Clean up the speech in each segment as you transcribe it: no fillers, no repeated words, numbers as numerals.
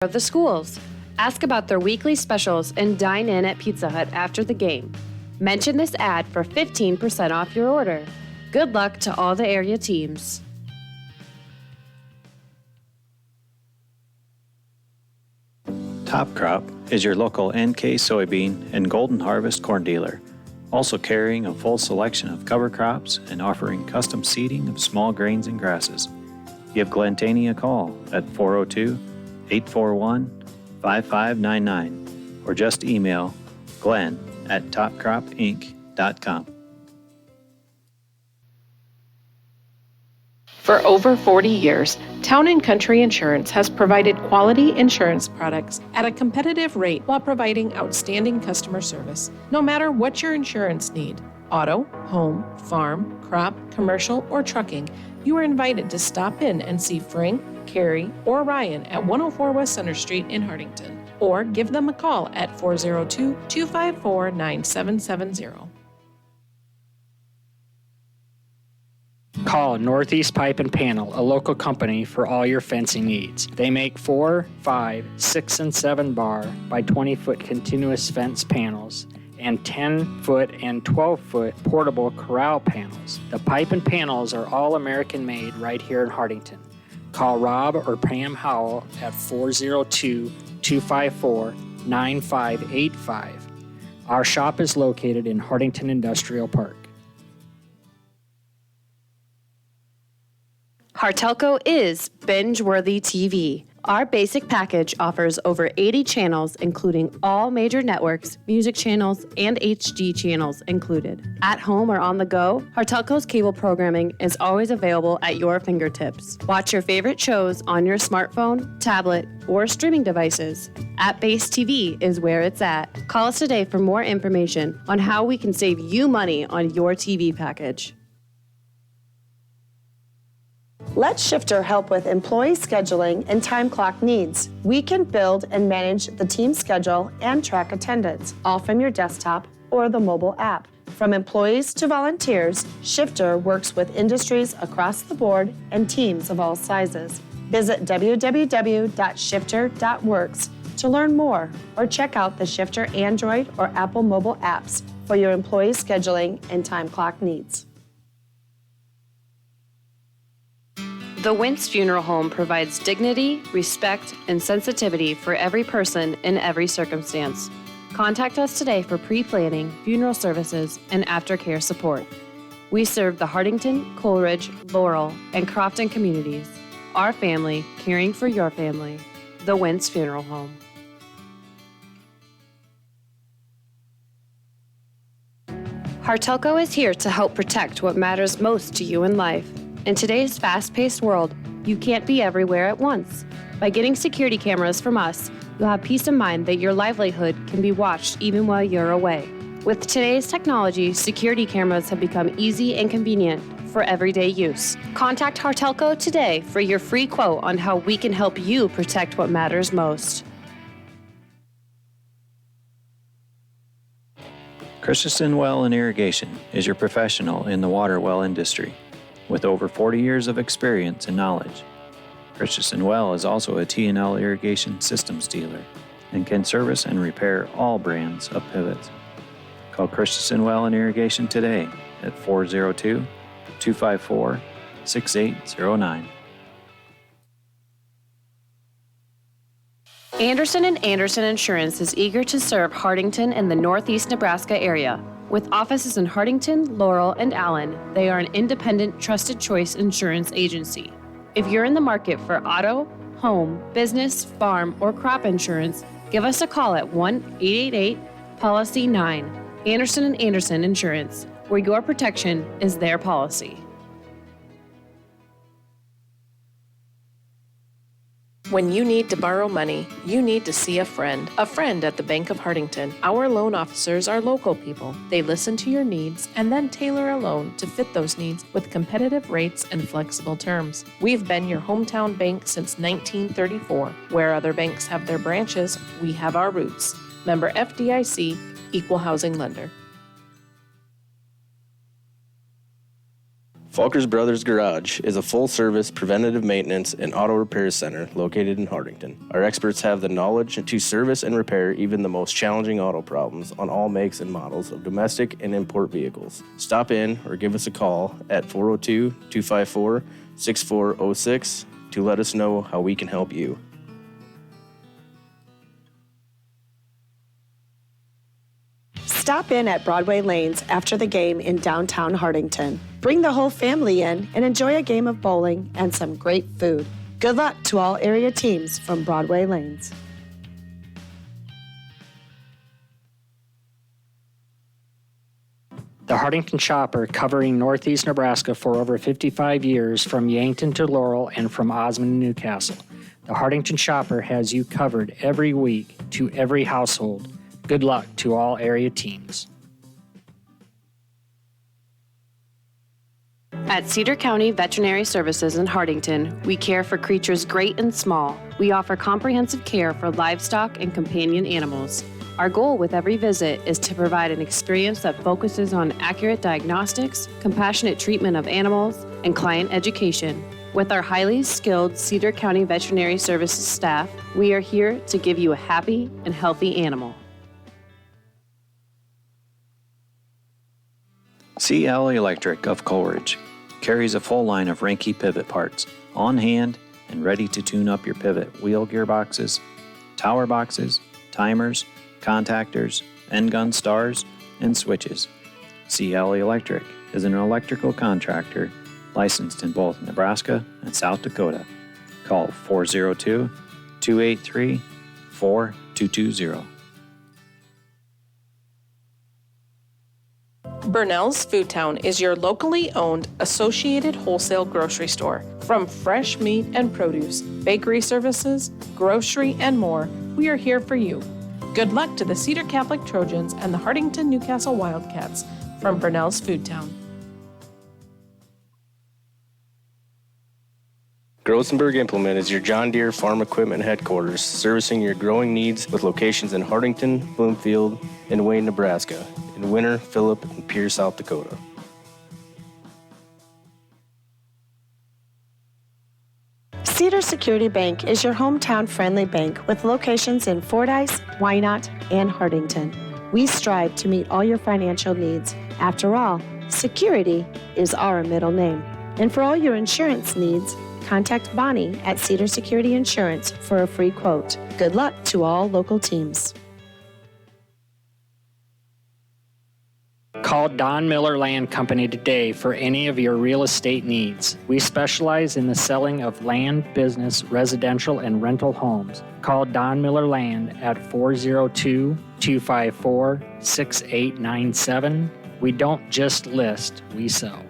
of the schools. Ask about their weekly specials and dine in at Pizza Hut after the game. Mention this ad for 15% off your order. Good luck to all the area teams. Top Crop is your local NK soybean and Golden Harvest corn dealer, also carrying a full selection of cover crops and offering custom seeding of small grains and grasses. Give Glenn Taney a call at 402-841-5599 or just email glenn@topcropinc.com. For over 40 years, Town & Country Insurance has provided quality insurance products at a competitive rate while providing outstanding customer service. No matter what your insurance need, auto, home, farm, crop, commercial, or trucking, you are invited to stop in and see Frank, Carrie, or Ryan at 104 West Center Street in Hartington, or give them a call at 402-254-9770. Call Northeast Pipe and Panel, a local company for all your fencing needs. They make 4, 5, 6, and 7 bar by 20-foot continuous fence panels and 10-foot and 12-foot portable corral panels. The pipe and panels are all American made right here in Hartington. Call Rob or Pam Howell at 402-254-9585. Our shop is located in Hartington Industrial Park. Hartelco is binge-worthy TV. Our basic package offers over 80 channels, including all major networks, music channels, and HD channels included. At home or on the go, Hartelco's cable programming is always available at your fingertips. Watch your favorite shows on your smartphone, tablet, or streaming devices. App-based TV is where it's at. Call us today for more information on how we can save you money on your TV package. Let Shifter help with employee scheduling and time clock needs. We can build and manage the team schedule and track attendance, all from your desktop or the mobile app. From employees to volunteers, Shifter works with industries across the board and teams of all sizes. Visit www.shifter.works to learn more or check out the Shifter Android or Apple mobile apps for your employee scheduling and time clock needs. The Wentz Funeral Home provides dignity, respect, and sensitivity for every person in every circumstance. Contact us today for pre-planning, funeral services, and aftercare support. We serve the Hartington, Coleridge, Laurel, and Crofton communities. Our family, caring for your family. The Wentz Funeral Home. Hartelco is here to help protect what matters most to you in life. In today's fast-paced world, you can't be everywhere at once. By getting security cameras from us, you'll have peace of mind that your livelihood can be watched even while you're away. With today's technology, security cameras have become easy and convenient for everyday use. Contact Hartelco today for your free quote on how we can help you protect what matters most. Christensen Well and Irrigation is your professional in the water well industry. With over 40 years of experience and knowledge, Christensen Well is also a T&L irrigation systems dealer and can service and repair all brands of pivots. Call Christensen Well and Irrigation today at 402-254-6809. Anderson & Anderson Insurance is eager to serve Hartington and the Northeast Nebraska area. With offices in Hartington, Laurel, and Allen, they are an independent, trusted choice insurance agency. If you're in the market for auto, home, business, farm, or crop insurance, give us a call at 1-888-POLICY-9. Anderson & Anderson Insurance, where your protection is their policy. When you need to borrow money, you need to see a friend at the Bank of Hartington. Our loan officers are local people. They listen to your needs and then tailor a loan to fit those needs with competitive rates and flexible terms. We've been your hometown bank since 1934. Where other banks have their branches, we have our roots. Member FDIC, Equal Housing Lender. Falkers Brothers Garage is a full-service preventative maintenance and auto repair center located in Hartington. Our experts have the knowledge to service and repair even the most challenging auto problems on all makes and models of domestic and import vehicles. Stop in or give us a call at 402-254-6406 to let us know how we can help you. Stop in at Broadway Lanes after the game in downtown Hartington. Bring the whole family in and enjoy a game of bowling and some great food. Good luck to all area teams from Broadway Lanes. The Hartington Shopper, covering northeast Nebraska for over 55 years, from Yankton to Laurel and from Osmond to Newcastle. The Hartington Shopper has you covered every week to every household. Good luck to all area teams. At Cedar County Veterinary Services in Hartington, we care for creatures great and small. We offer comprehensive care for livestock and companion animals. Our goal with every visit is to provide an experience that focuses on accurate diagnostics, compassionate treatment of animals, and client education. With our highly skilled Cedar County Veterinary Services staff, we are here to give you a happy and healthy animal. CL Electric of Coleridge carries a full line of Rinke pivot parts on hand and ready to tune up your pivot wheel gearboxes, tower boxes, timers, contactors, end gun stars, and switches. CL Electric is an electrical contractor licensed in both Nebraska and South Dakota. Call 402-283-4220. Burnell's Food Town is your locally owned associated wholesale grocery store. From fresh meat and produce, bakery services, grocery, and more, we are here for you. Good luck to the Cedar Catholic Trojans and the Hartington-Newcastle Wildcats from Burnell's Food Town. Grosenberg Implement is your John Deere farm equipment headquarters, servicing your growing needs with locations in Hartington, Bloomfield, and Wayne, Nebraska, in Winter, Phillip, and Pierre, South Dakota. Cedar Security Bank is your hometown friendly bank with locations in Fordyce, Wynot, and Hartington. We strive to meet all your financial needs. After all, security is our middle name. And for all your insurance needs, contact Bonnie at Cedar Security Insurance for a free quote. Good luck to all local teams. Call Don Miller Land Company today for any of your real estate needs. We specialize in the selling of land, business, residential, and rental homes. Call Don Miller Land at 402-254-6897. We don't just list, we sell.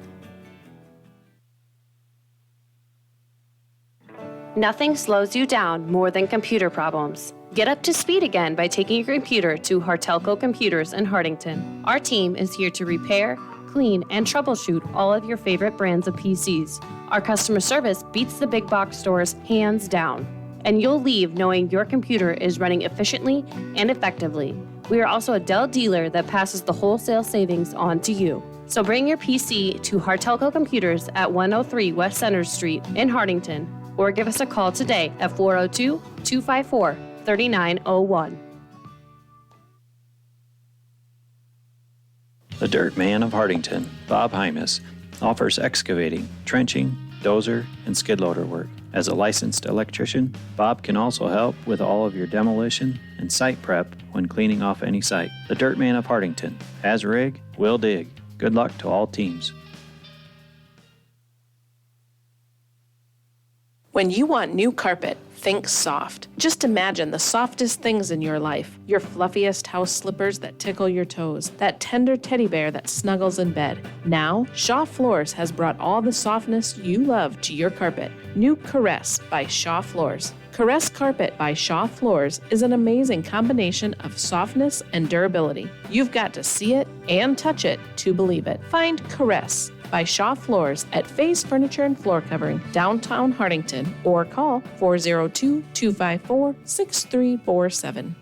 Nothing slows you down more than computer problems. Get up to speed again by taking your computer to Hartelco Computers in Hartington. Our team is here to repair, clean, and troubleshoot all of your favorite brands of PCs. Our customer service beats the big box stores hands down, and you'll leave knowing your computer is running efficiently and effectively. We are also a Dell dealer that passes the wholesale savings on to you. So bring your PC to Hartelco Computers at 103 West Center Street in Hartington, or give us a call today at 402-254-3901. The Dirt Man of Hartington, Bob Hymas, offers excavating, trenching, dozer, and skid loader work. As a licensed electrician, Bob can also help with all of your demolition and site prep when cleaning off any site. The Dirt Man of Hartington has rig, will dig. Good luck to all teams. When you want new carpet, think soft. Just imagine the softest things in your life. Your fluffiest house slippers that tickle your toes. That tender teddy bear that snuggles in bed. Now, Shaw Floors has brought all the softness you love to your carpet. New Caress by Shaw Floors. Caress Carpet by Shaw Floors is an amazing combination of softness and durability. You've got to see it and touch it to believe it. Find Caress by Shaw Floors at Faye's Furniture and Floor Covering, downtown Hartington, or call 402-254-6347.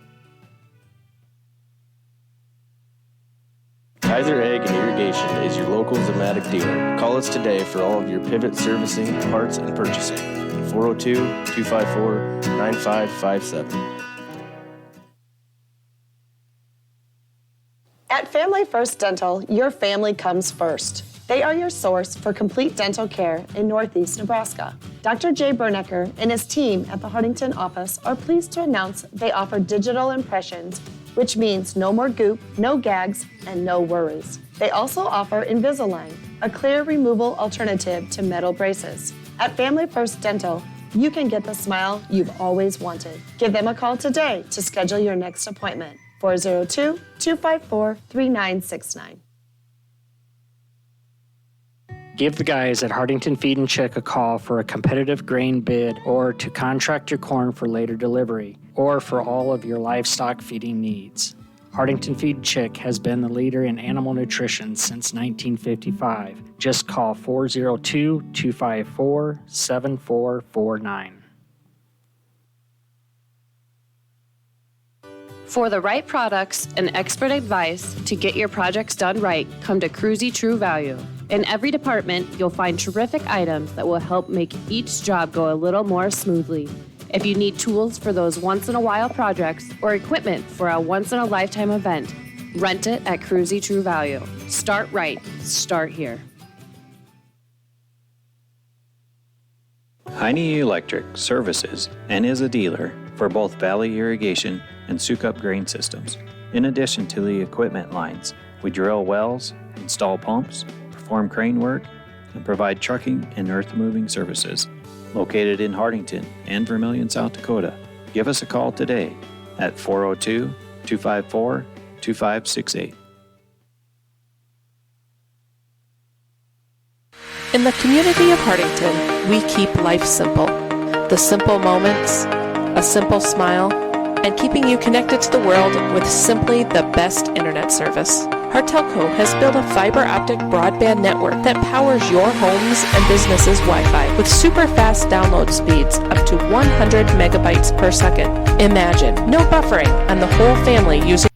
Kaiser Ag and Irrigation is your local Zematic dealer. Call us today for all of your pivot servicing, parts, and purchasing. 402-254-9557. At Family First Dental, your family comes first. They are your source for complete dental care in Northeast Nebraska. Dr. Jay Bernecker and his team at the Hartington office are pleased to announce they offer digital impressions, which means no more goop, no gags, and no worries. They also offer Invisalign, a clear removal alternative to metal braces. At Family First Dental, you can get the smile you've always wanted. Give them a call today to schedule your next appointment. 402-254-3969. Give the guys at Hartington Feed and Chick a call for a competitive grain bid or to contract your corn for later delivery or for all of your livestock feeding needs. Hartington Feed and Chick has been the leader in animal nutrition since 1955. Just call 402-254-7449. For the right products and expert advice to get your projects done right, come to Cruzy True Value. In every department, you'll find terrific items that will help make each job go a little more smoothly. If you need tools for those once-in-a-while projects or equipment for a once-in-a-lifetime event, rent it at Cruzy True Value. Start right. Start here. Heine Electric services and is a dealer for both Valley Irrigation and Sukup Grain Systems. In addition to the equipment lines, we drill wells, install pumps, perform crane work, and provide trucking and earth-moving services. Located in Hartington and Vermilion, South Dakota. Give us a call today at 402-254-2568. In the community of Hartington, we keep life simple. The simple moments, a simple smile, and keeping you connected to the world with simply the best internet service. Hartelco has built a fiber optic broadband network that powers your homes and businesses' Wi-Fi with super fast download speeds up to 100 megabytes per second. Imagine no buffering and the whole family using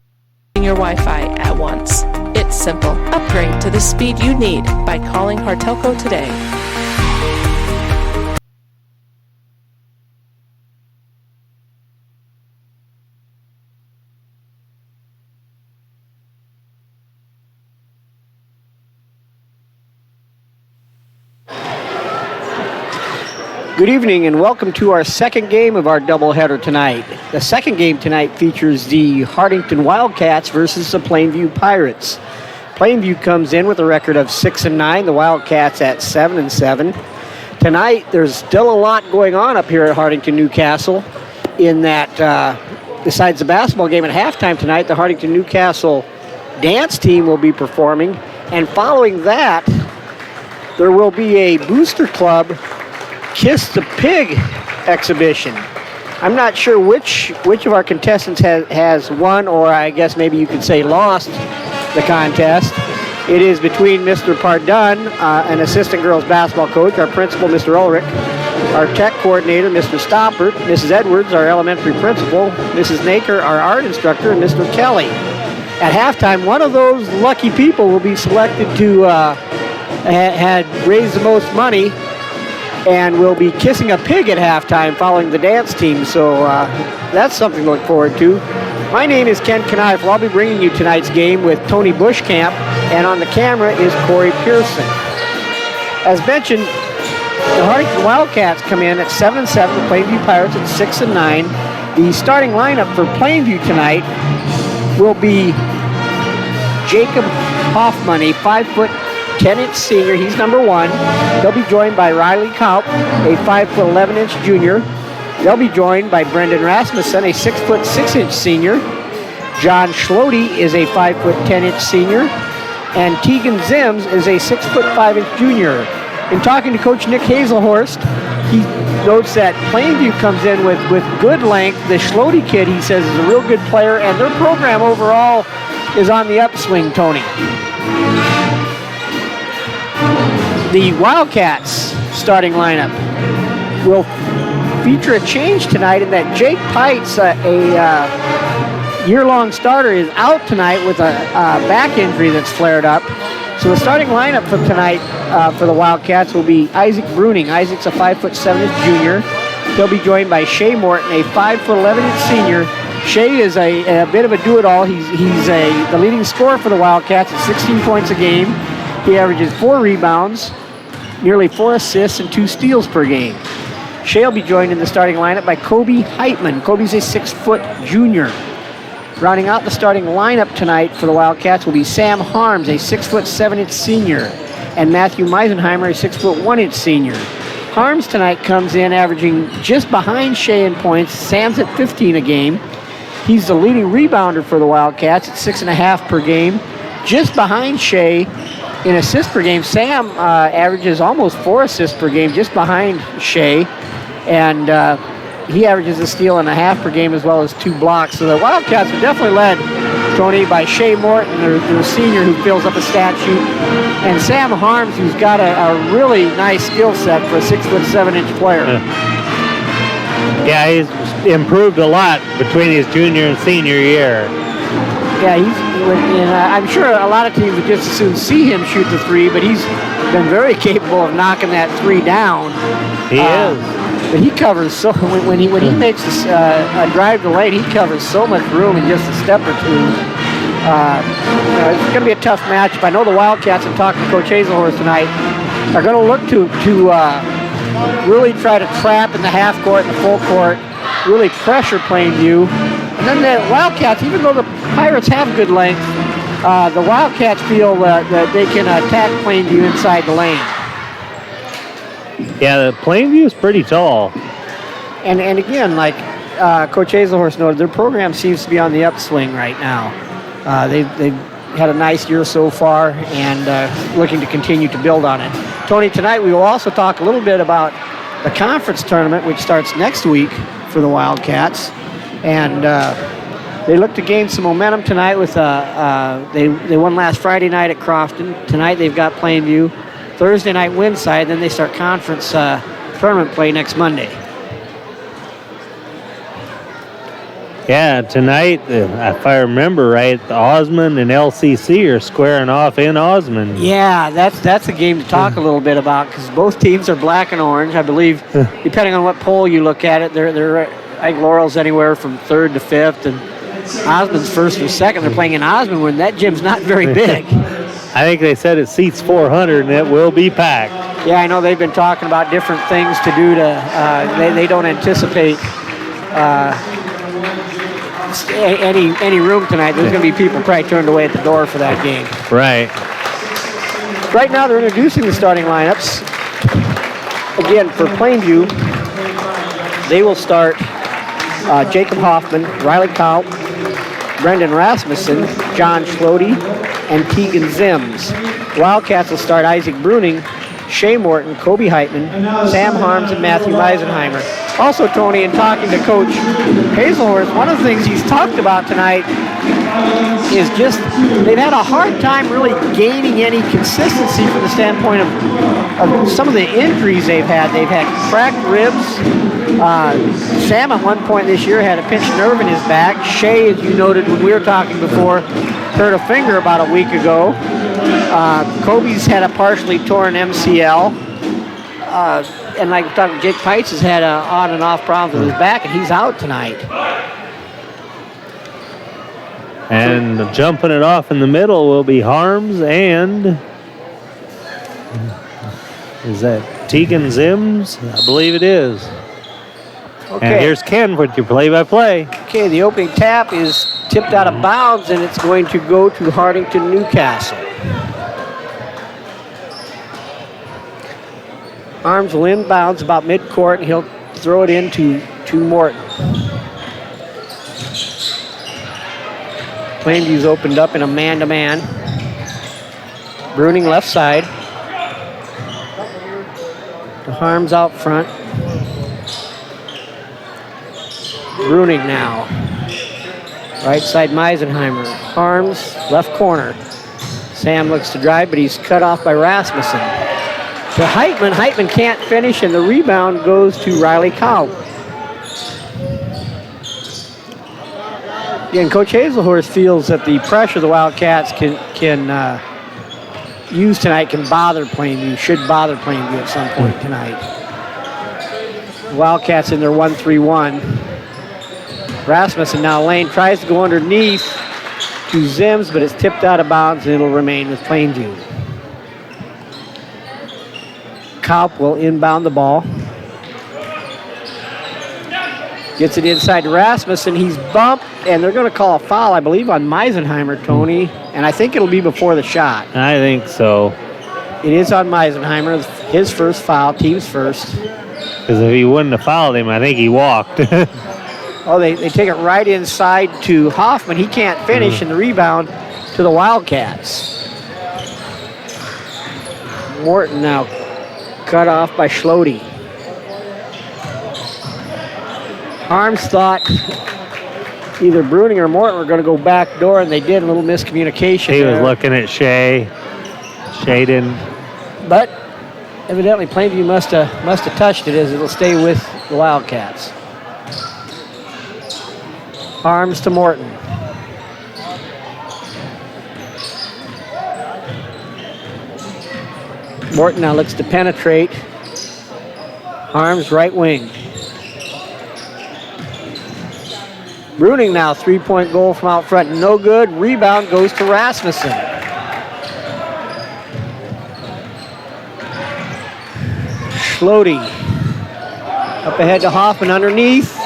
your Wi-Fi at once. It's simple. Upgrade to the speed you need by calling Hartelco today. Good evening and welcome to our second game of our doubleheader tonight. The second game tonight features the Hartington Wildcats versus the Plainview Pirates. Plainview comes in with a record of 6-9, the Wildcats at 7-7. Tonight there's still a lot going on up here at Hartington-Newcastle in that besides the basketball game at halftime tonight, the Hartington-Newcastle dance team will be performing, and following that there will be a Booster Club Kiss the Pig exhibition. I'm not sure which of our contestants has won, or I guess maybe you could say lost the contest. It is between Mr. Pardun, an assistant girls basketball coach, our principal, Mr. Ulrich, our tech coordinator, Mr. Stoppert, Mrs. Edwards, our elementary principal, Mrs. Naker, our art instructor, and Mr. Kelly. At halftime, one of those lucky people will be selected to had raised the most money and will be kissing a pig at halftime following the dance team. So that's something to look forward to. My name is Ken Kneifel. I'll be bringing you tonight's game with Tony Bushcamp, and on the camera is Corey Pearson. As mentioned, the Hartington Wildcats come in at 7-7, the Plainview Pirates at 6-9. The starting lineup for Plainview tonight will be Jacob Hoffman, a 5'10" senior. He's number one. They'll be joined by Riley Kaup, a 5'11" junior. They'll be joined by Brendan Rasmussen, a 6'6" senior. John Schlode is a 5'10" senior. And Tegan Zims is a 6'5" junior. In talking to Coach Nick Hazelhorst, he notes that Plainview comes in with good length. The Schlode kid, he says, is a real good player, and their program overall is on the upswing, Tony. The Wildcats starting lineup will feature a change tonight in that Jake Pites, a year-long starter, is out tonight with a back injury that's flared up. So the starting lineup for tonight for the Wildcats will be Isaac Bruning. Isaac's a 5'7" junior. He'll be joined by Shea Morton, a 5'11" senior. Shea is a bit of a do-it-all. He's the leading scorer for the Wildcats at 16 points a game. He averages 4 rebounds, nearly 4 assists, and 2 steals per game. Shea will be joined in the starting lineup by Kobe Heitman. Kobe's a 6' junior. Rounding out the starting lineup tonight for the Wildcats will be Sam Harms, a 6'7" senior, and Matthew Meisenheimer, a 6'1" senior. Harms tonight comes in averaging just behind Shea in points. Sam's at 15 a game. He's the leading rebounder for the Wildcats at 6.5 per game. Just behind Shea in assists per game. Sam averages almost 4 assists per game, just behind Shea. And he averages a steal and a half per game as well as 2 blocks. So the Wildcats are definitely led, Tony, by Shea Morton, their senior, who fills up a stat sheet, and Sam Harms, who's got a really nice skill set for a 6'7" player. Yeah, he's improved a lot between his junior and senior year. Yeah, I'm sure a lot of teams would just as soon see him shoot the 3, but he's been very capable of knocking that 3 down. He is. But he covers so when he makes a drive to lane, he covers so much room in just a step or two. It's going to be a tough matchup. I know the Wildcats, I'm talking to Coach Hazelhorst tonight, are going to look to really try to trap in the half court and the full court, really pressure Plainview. And then the Wildcats, even though the Pirates have good length, the Wildcats feel that they can attack Plainview inside the lane. Yeah, the Plainview is pretty tall. And again, like Coach Hazelhorst noted, their program seems to be on the upswing right now. They've had a nice year so far and looking to continue to build on it. Tony, tonight we will also talk a little bit about the conference tournament, which starts next week for the Wildcats. And they look to gain some momentum tonight with they won last Friday night at Crofton. Tonight they've got Plainview. Thursday night Windside, then they start conference tournament play next Monday. Yeah, tonight, if I remember right, Osmond and LCC are squaring off in Osmond. Yeah, that's a game to talk a little bit about because both teams are black and orange. I believe, depending on what poll you look at it, they're I think Laurel's anywhere from 3rd to 5th, and Osmond's 1st or 2nd. They're playing in Osmond when that gym's not very big. I think they said it seats 400 and it will be packed. Yeah, I know they've been talking about different things to do to, they don't anticipate any room tonight. There's going to be people probably turned away at the door for that game. Right. Right now they're introducing the starting lineups. Again, for Plainview, they will start Jacob Hoffman, Riley Kaup, Brendan Rasmussen, John Schlode, and Tegan Zims. Wildcats will start Isaac Bruning, Shea Morton, Kobe Heitman, Sam Harms, and Matthew Meisenheimer. Also, Tony, in talking to Coach Hazelhorst, one of the things he's talked about tonight is just they've had a hard time really gaining any consistency from the standpoint of some of the injuries they've had. They've had cracked ribs. Sam at one point this year had a pinched nerve in his back. Shea, as you noted when we were talking before, hurt a finger about a week ago. Kobe's had a partially torn MCL. And like we talked, Jake Pites has had on and off problems with his back, and he's out tonight. And jumping it off in the middle will be Harms and is that Tegan Zims? I believe it is. Okay. And here's Ken with your play-by-play. Okay, the opening tap is tipped out of bounds, and it's going to go to Hartington-Newcastle. Harms will inbounds about midcourt, and he'll throw it into Morton. Plainview's opened up in a man-to-man. Bruning left side. Harms out front. Bruning now. Right side Meisenheimer. Harms left corner. Sam looks to drive, but he's cut off by Rasmussen. To Heitman. Heitman can't finish, and the rebound goes to Riley Kaup. Again, Coach Hazelhorst feels that the pressure the Wildcats can use tonight can bother Plainview, should bother Plainview at some point tonight. The Wildcats in their 1-3-1. Rasmussen now lane tries to go underneath to Zims, but it's tipped out of bounds and it'll remain with Plainview. Kaup will inbound the ball. Gets it inside to Rasmussen. He's bumped, and they're going to call a foul, I believe, on Meisenheimer, Tony. And I think it'll be before the shot. I think so. It is on Meisenheimer, his first foul, team's first. Because if he wouldn't have fouled him, I think he walked. Oh, they take it right inside to Hoffman. He can't finish, and the rebound to the Wildcats. Morton now cut off by Schlode. Harms thought either Bruning or Morton were going to go back door, and they did. A little miscommunication He there. was looking at Shea. Shea didn't. But evidently Plainview must have touched it, as it'll stay with the Wildcats. Harms to Morton. Morton now looks to penetrate. Harms right wing. Bruning now, three-point goal from out front, no good. Rebound goes to Rasmussen. Schlode up ahead to Hoffman underneath.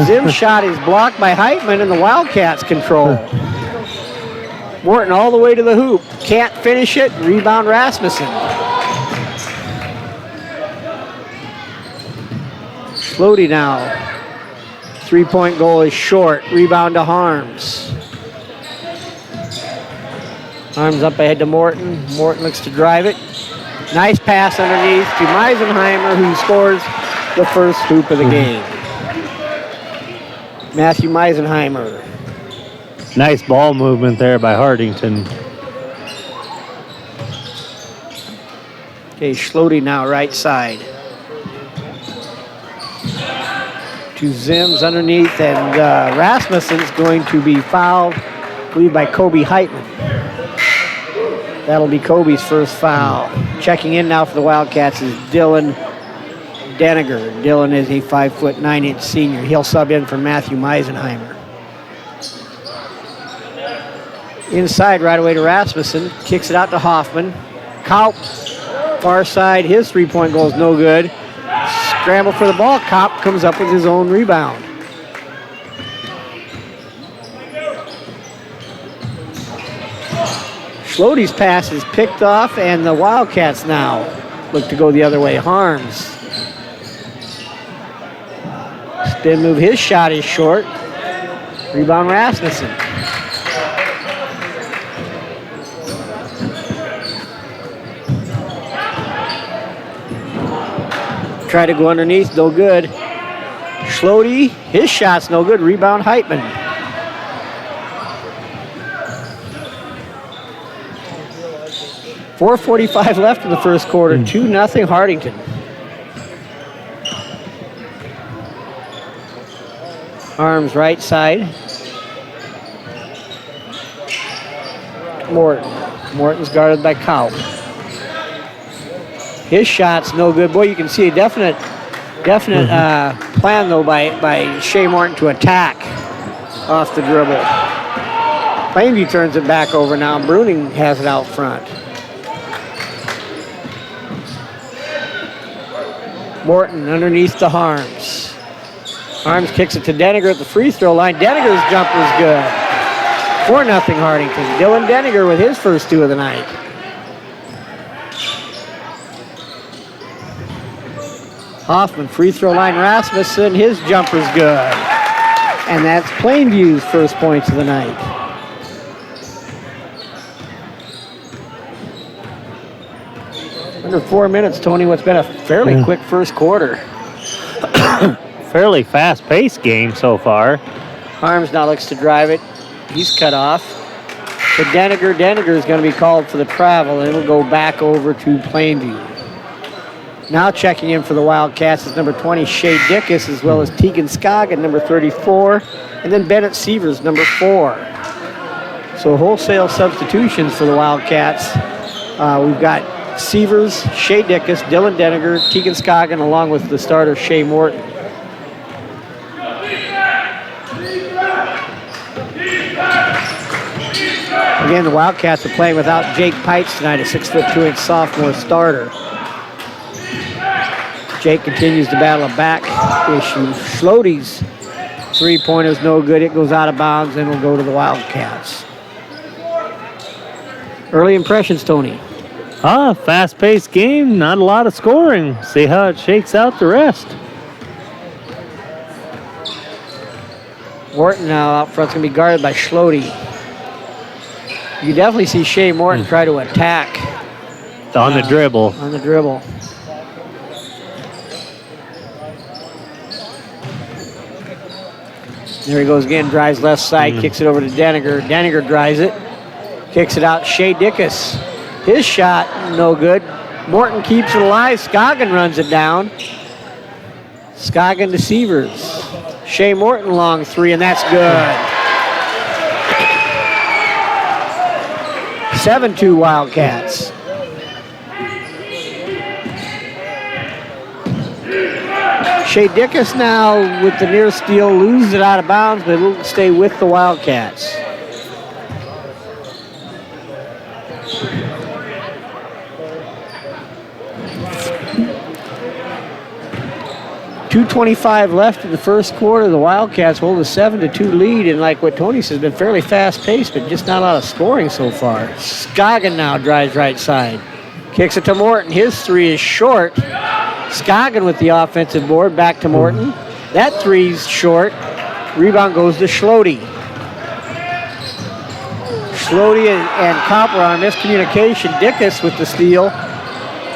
Zim's shot is blocked by Heitman, and the Wildcats control. Morton all the way to the hoop. Can't finish it. Rebound Rasmussen. Schlode now. Three-point goal is short. Rebound to Harms. Harms up ahead to Morton. Morton looks to drive it. Nice pass underneath to Meisenheimer, who scores the first hoop of the game. Matthew Meisenheimer. Nice ball movement there by Hartington. Okay, Schlode now right side. To Zims underneath, and Rasmussen's going to be fouled, I believe, by Kobe Heitman. That'll be Kobe's first foul. Checking in now for the Wildcats is Dylan Deniger. Dylan is a 5'9" senior. He'll sub in for Matthew Meisenheimer. Inside right away to Rasmussen. Kicks it out to Hoffman. Kaup, far side. His three-point goal is no good. Scramble for the ball. Kaup comes up with his own rebound. Schlode's pass is picked off, and the Wildcats now look to go the other way. Harms. Spin move. His shot is short. Rebound Rasmussen. Try to go underneath, no good. Schlode, his shot's no good. Rebound Heitman. .445 left in the first quarter. 2-0 Hartington. Arms right side. Morton. Morton's guarded by Kaup. His shot's no good. Boy, you can see a definite plan, though, by Shea Morton to attack off the dribble. Plainview turns it back over now. Bruning has it out front. Morton underneath to Harms. Harms kicks it to Deniger at the free throw line. Deniger's jumper is good. 4-0 Hartington. Dylan Deniger with his first two of the night. Hoffman, free throw line, Rasmussen, his jumper's good. And that's Plainview's first points of the night. Under 4 minutes, Tony, what's been a fairly quick first quarter. Fairly fast-paced game so far. Harms now looks to drive it. He's cut off. To Deniger. Deniger is going to be called for the travel, and it'll go back over to Plainview. Now checking in for the Wildcats is number 20, Shea Dickus, as well as Tegan Scoggin, number 34, and then Bennett Sievers, number 4. So wholesale substitutions for the Wildcats. We've got Sievers, Shea Dickus, Dylan Denninger, Tegan Scoggin, along with the starter Shea Morton. Again, the Wildcats are playing without Jake Pites tonight, a 6'2" sophomore starter. Jake continues to battle a back issue. Schlote's three-pointer's no good. It goes out of bounds and will go to the Wildcats. Early impressions, Tony. Fast-paced game, not a lot of scoring. See how it shakes out the rest. Morton now out front's going to be guarded by Schlote. You definitely see Shea Morton try to attack. On the dribble. On the dribble. There he goes again, drives left side, kicks it over to Denninger. Denninger drives it, kicks it out. Shea Dickus, his shot, no good. Morton keeps it alive. Scoggin runs it down. Scoggin to Sievers. Shea Morton long three, and that's good. 7-2 Wildcats. Shea Dickus now with the near steal, loses it out of bounds, but it'll stay with the Wildcats. .225 left in the first quarter. The Wildcats hold a 7-2 lead, and like what Tony says, been fairly fast-paced, but just not a lot of scoring so far. Scoggin now drives right side. Kicks it to Morton. His three is short. Scoggin with the offensive board, back to Morton. That three's short. Rebound goes to Schlote. Schlote and Copper on a miscommunication. Dickus with the steal.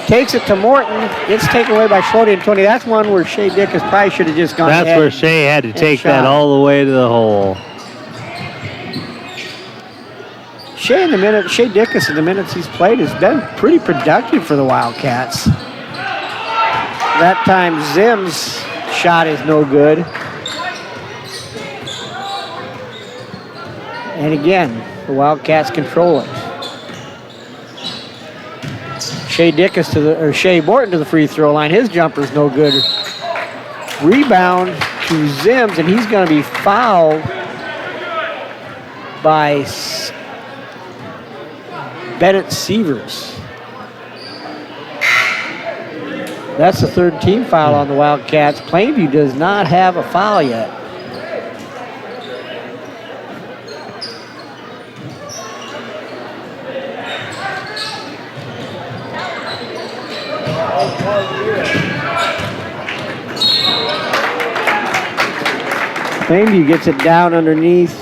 Takes it to Morton. It's taken away by Schlote and Tony. That's one where Shea Dickus probably should have just gone ahead. That's where Shea had to take that all the way to the hole. Shea Dickus in the minutes he's played has been pretty productive for the Wildcats. That time Zim's shot is no good. And again, the Wildcats control it. Shea Morton to the free throw line. His jumper's no good. Rebound to Zims, and he's going to be fouled by Bennett Sievers. That's the third team foul on the Wildcats. Plainview does not have a foul yet. Plainview gets it down underneath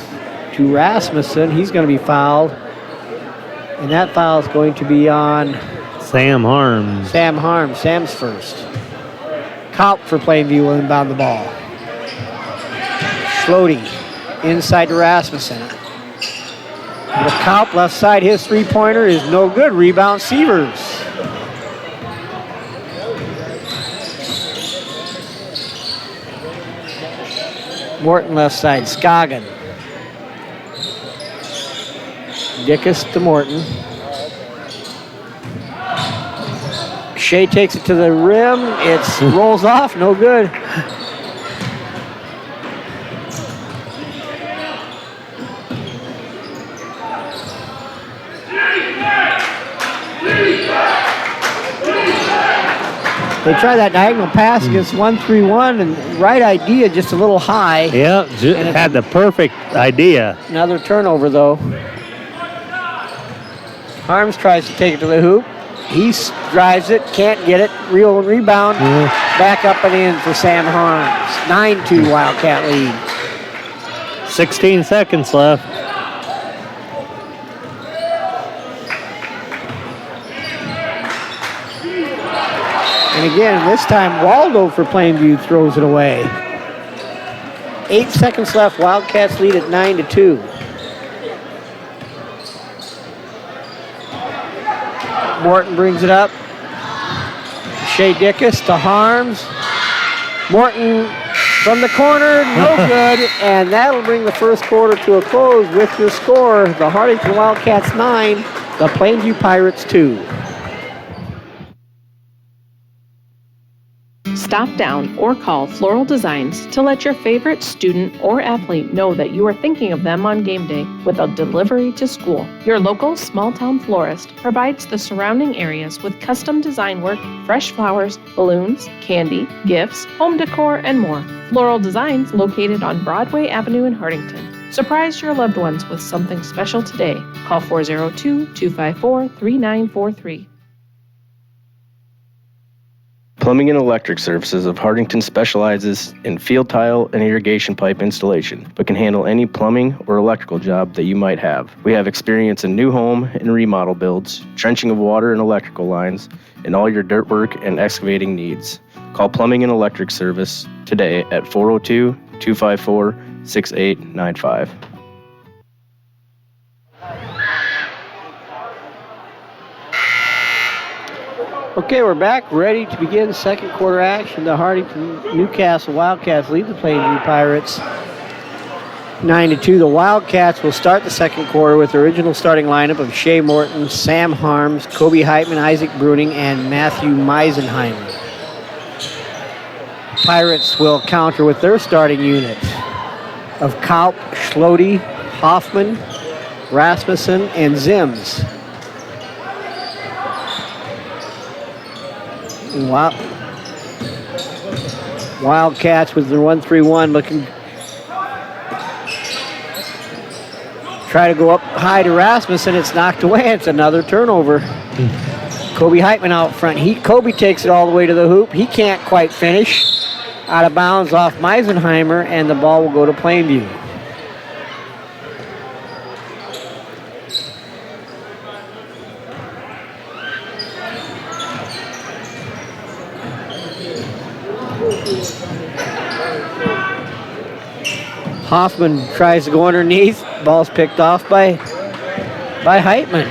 to Rasmussen. He's going to be fouled. And that foul is going to be on Sam Harms. Sam Harms. Sam's first. Kaup for Plainview will inbound the ball. Schlote inside to Rasmussen. With Kaup left side, his three-pointer is no good. Rebound Sievers. Morton left side, Scoggin. Dickus to Morton. Shea takes it to the rim. It rolls off, no good. They try that diagonal pass against 1-3-1, and right idea, just a little high. Yeah, had the perfect idea. Another turnover, though. Harms tries to take it to the hoop. He drives it, can't get it. Real rebound. Back up and in for Sam Harms. 9-2 Wildcat lead. 16 seconds left. And again, this time Waldo for Plainview throws it away. 8 seconds left. Wildcats lead at 9-2. Morton brings it up. Shea Dickus to Harms. Morton from the corner, no good, and that'll bring the first quarter to a close with your score, the Hartington Wildcats 9, the Plainview Pirates 2. Stop down or call Floral Designs to let your favorite student or athlete know that you are thinking of them on game day with a delivery to school. Your local small-town florist provides the surrounding areas with custom design work, fresh flowers, balloons, candy, gifts, home decor, and more. Floral Designs, located on Broadway Avenue in Hartington. Surprise your loved ones with something special today. Call 402-254-3943. Plumbing and Electric Services of Hartington specializes in field tile and irrigation pipe installation, but can handle any plumbing or electrical job that you might have. We have experience in new home and remodel builds, trenching of water and electrical lines, and all your dirt work and excavating needs. Call Plumbing and Electric Service today at 402-254-6895. Okay, we're back, ready to begin second quarter action. The Hartington-Newcastle Wildcats lead the Plainview Pirates 9-2. The Wildcats will start the second quarter with the original starting lineup of Shea Morton, Sam Harms, Kobe Heitman, Isaac Bruning, and Matthew Meisenheimer. Pirates will counter with their starting unit of Kaup, Schlode, Hoffman, Rasmussen, and Zims. Wildcats with the 1-3-1 looking. Try to go up high to Rasmussen. It's knocked away. It's another turnover. Kobe Heitman out front. Kobe takes it all the way to the hoop. He can't quite finish. Out of bounds off Meisenheimer, and the ball will go to Plainview. Hoffman tries to go underneath. Ball's picked off by Heitman.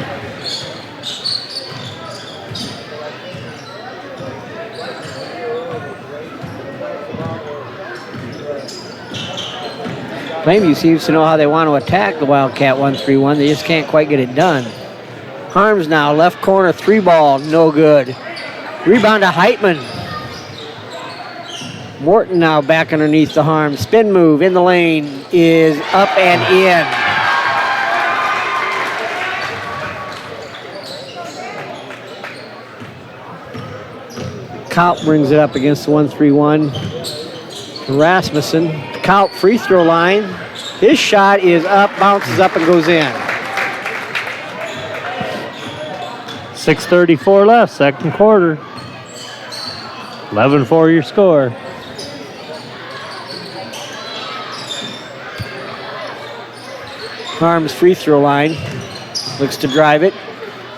Plainview seems to know how they want to attack the Wildcat 1-3-1. They just can't quite get it done. Harms now, left corner, 3-ball, no good. Rebound to Heitman. Morton now back underneath the Harms. Spin move in the lane is up and in. Kaup brings it up against the 1-3-1. Rasmussen. Kaup free throw line. His shot is up, bounces up and goes in. 6:34 left, second quarter. 11-4 your score. Harms free throw line. Looks to drive it.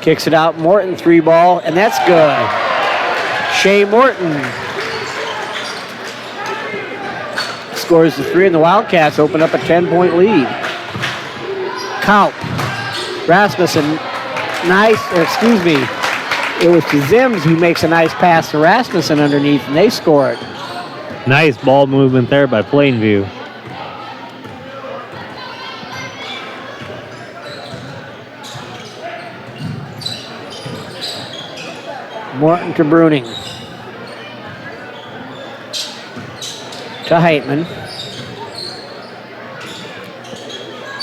Kicks it out. Morton 3-ball, and that's good. Shea Morton scores the 3, and the Wildcats open up a 10-point lead. Kaup. Rasmussen. It was to Zims who makes a nice pass to Rasmussen underneath, and they score it. Nice ball movement there by Plainview. Morton to Bruning. To Heitman.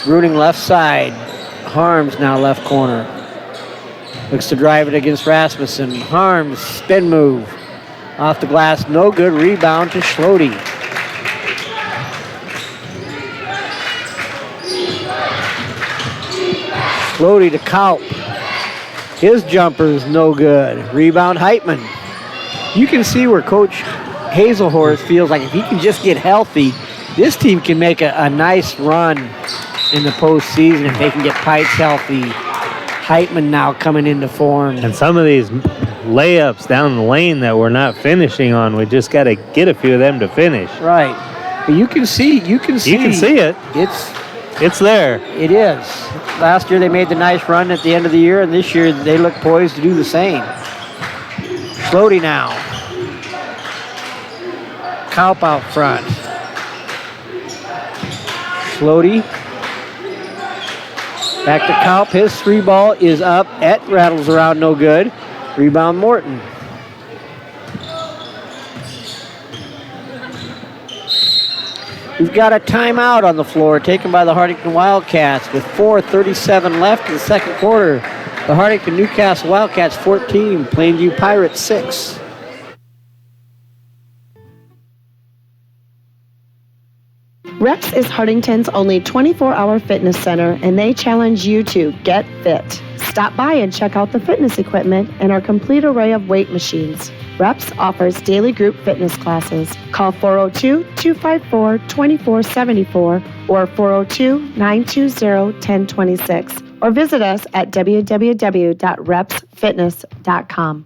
Bruning left side. Harms now left corner. Looks to drive it against Rasmussen. Harms, spin move. Off the glass, no good. Rebound to Schlode. Schlode to Kaup. His jumper is no good. Rebound Heitman. You can see where Coach Hazelhorst feels like if he can just get healthy, this team can make a nice run in the postseason if they can get Pipes healthy. Heitman now coming into form. And some of these layups down the lane that we're not finishing on, we just got to get a few of them to finish. Right. But you can see it. It's there. It is. Last year they made the nice run at the end of the year, and this year they look poised to do the same. Schlode now. Kaup out front. Slody. Back to Kaup. His 3 ball is up. It rattles around, no good. Rebound Morton. We've got a timeout on the floor taken by the Hartington Wildcats with 4:37 left in the second quarter. The Hartington-Newcastle Wildcats 14, Plainview Pirates 6. Reps is Hartington's only 24-hour fitness center, and they challenge you to get fit. Stop by and check out the fitness equipment and our complete array of weight machines. Reps offers daily group fitness classes. Call 402-254-2474 or 402-920-1026 or visit us at www.repsfitness.com.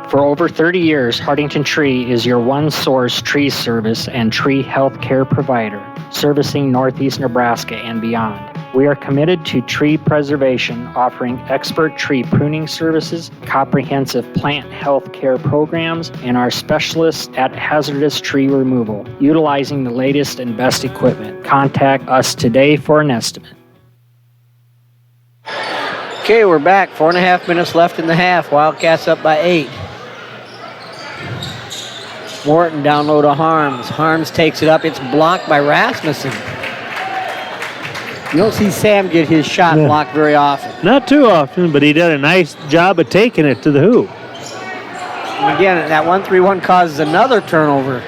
For over 30 years, Hartington Tree is your one-source tree service and tree health care provider, servicing Northeast Nebraska and beyond. We are committed to tree preservation, offering expert tree pruning services, comprehensive plant health care programs, and our specialists at hazardous tree removal, utilizing the latest and best equipment. Contact us today for an estimate. Okay, we're back. 4.5 minutes left in the half. Wildcats up by 8. Morton down low to Harms. Harms takes it up. It's blocked by Rasmussen. You don't see Sam get his shot blocked very often. Not too often, but he did a nice job of taking it to the hoop. And again, that 1-3-1 causes another turnover.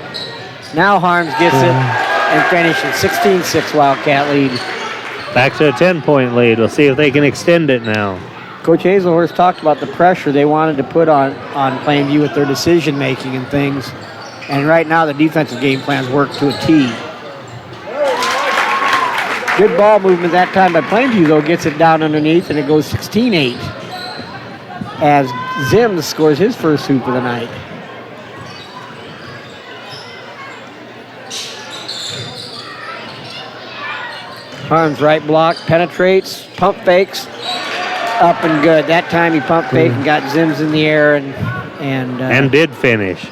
Now Harms gets it and finishes. 16-6 Wildcat lead. Back to a 10-point lead. We'll see if they can extend it now. Coach Hazelhurst talked about the pressure they wanted to put on Plainview with their decision-making and things. And right now, the defensive game plans work to a T. Good ball movement that time by Plainview, though, gets it down underneath, and it goes 16-8 as Zims scores his first hoop of the night. Harms right block, penetrates, pump fakes, up and good. That time he pump faked and got Zims in the air and did finish.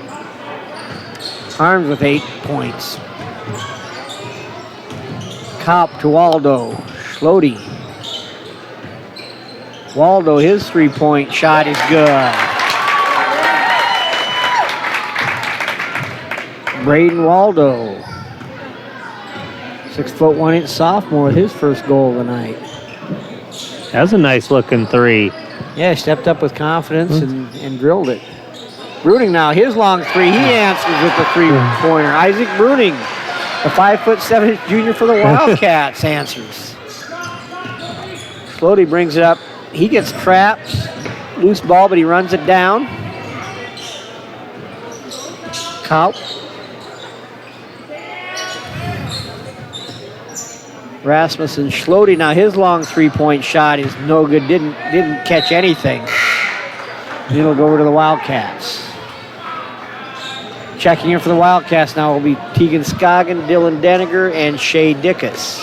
Harms with 8 points. Kaup to Waldo. Slody. Waldo, his 3-point shot is good. Braden Waldo. 6'1" sophomore with his first goal of the night. That's a nice looking 3. Yeah, stepped up with confidence and drilled it. Bruning now, his long 3. He answers with the 3-pointer. Isaac Bruning, the 5'7" junior for the Wildcats, answers. Slody brings it up. He gets trapped. Loose ball, but he runs it down. Kaup. Rasmussen Slody now, his long 3-point shot is no good. Didn't catch anything. It'll go over to the Wildcats. Checking in for the Wildcats now will be Tegan Scoggin, Dylan Deniger, and Shea Dickus.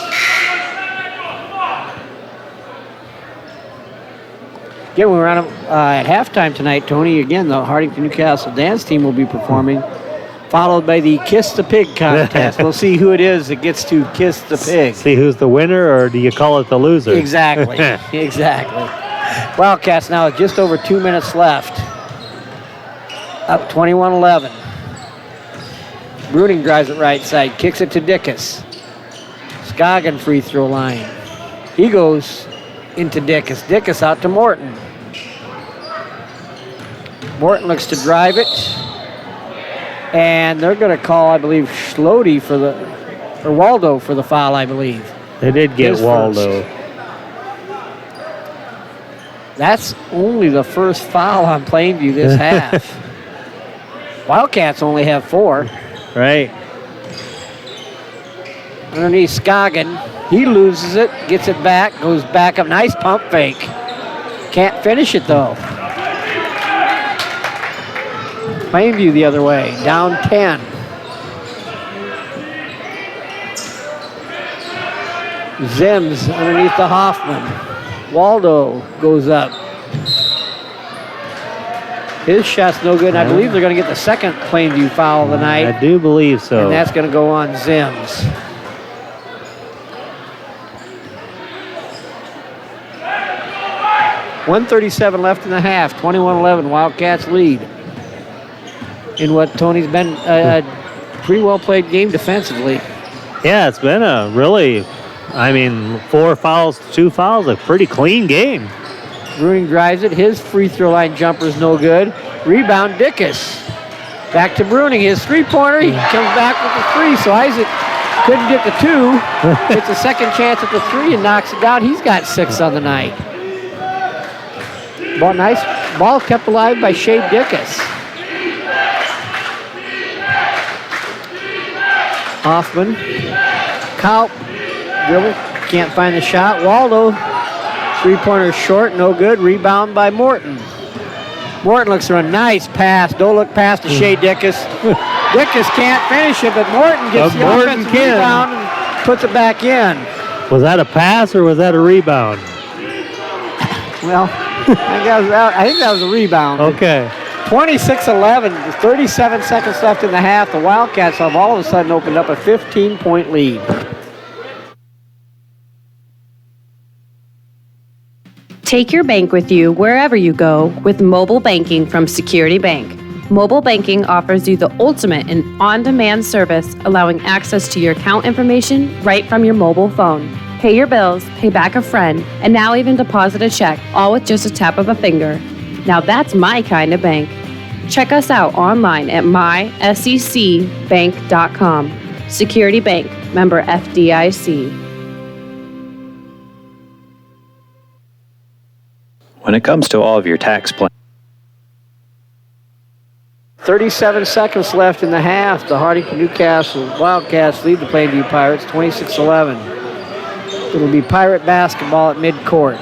Again, we're on at halftime tonight, Tony. Again, the Hartington-Newcastle dance team will be performing, followed by the Kiss the Pig contest. We'll see who it is that gets to kiss the pig. See who's the winner, or do you call it the loser? Exactly. Exactly. Wildcats now with just over 2 minutes left. Up 21-11. Bruning drives it right side, kicks it to Dickus. Scoggin free throw line. He goes into Dickus. Dickus out to Morton. Morton looks to drive it. And they're going to call, I believe, Slody or Waldo for the foul, I believe. They did get Waldo. That's only the first foul on Plainview this half. Wildcats only have 4. Right. Underneath Scoggin. He loses it, gets it back, goes back up. Nice pump fake. Can't finish it, though. Plainview the other way, down 10. Zims underneath the Hoffman. Waldo goes up. His shot's no good, and I believe they're going to get the second Plainview foul of the night. I do believe so. And that's going to go on Zims. .137 left in the half. 21-11, Wildcats lead. In what Tony's been a pretty well played game defensively. Yeah, it's been a really, 4 fouls, 2 fouls, a pretty clean game. Bruning drives it. His free throw line jumper's no good. Rebound, Dickus. Back to Bruning. His three-pointer. He comes back with the 3. So Isaac couldn't get the 2. Gets a second chance at the 3 and knocks it down. He's got 6 on the night. Nice ball kept alive by Shea Dickus. Hoffman. Kaup. Dribble. Can't find the shot. Waldo. Three-pointer short. No good. Rebound by Morton. Morton looks for a nice pass. Don't look past to Shea Dickus. Dickus can't finish it, but Morton gets the offensive rebound and puts it back in. Was that a pass or was that a rebound? Well, I think that was a rebound. Okay. 26-11, 37 seconds left in the half. The Wildcats have all of a sudden opened up a 15-point lead. Take your bank with you wherever you go with mobile banking from Security Bank. Mobile banking offers you the ultimate in on-demand service, allowing access to your account information right from your mobile phone. Pay your bills, pay back a friend, and now even deposit a check, all with just a tap of a finger. Now that's my kind of bank. Check us out online at mysecbank.com. Security Bank, member FDIC. When it comes to all of your tax plans, 37 seconds left in the half. The Hartington-Newcastle Wildcats lead the Plainview Pirates 26-11. It'll be Pirate basketball at midcourt.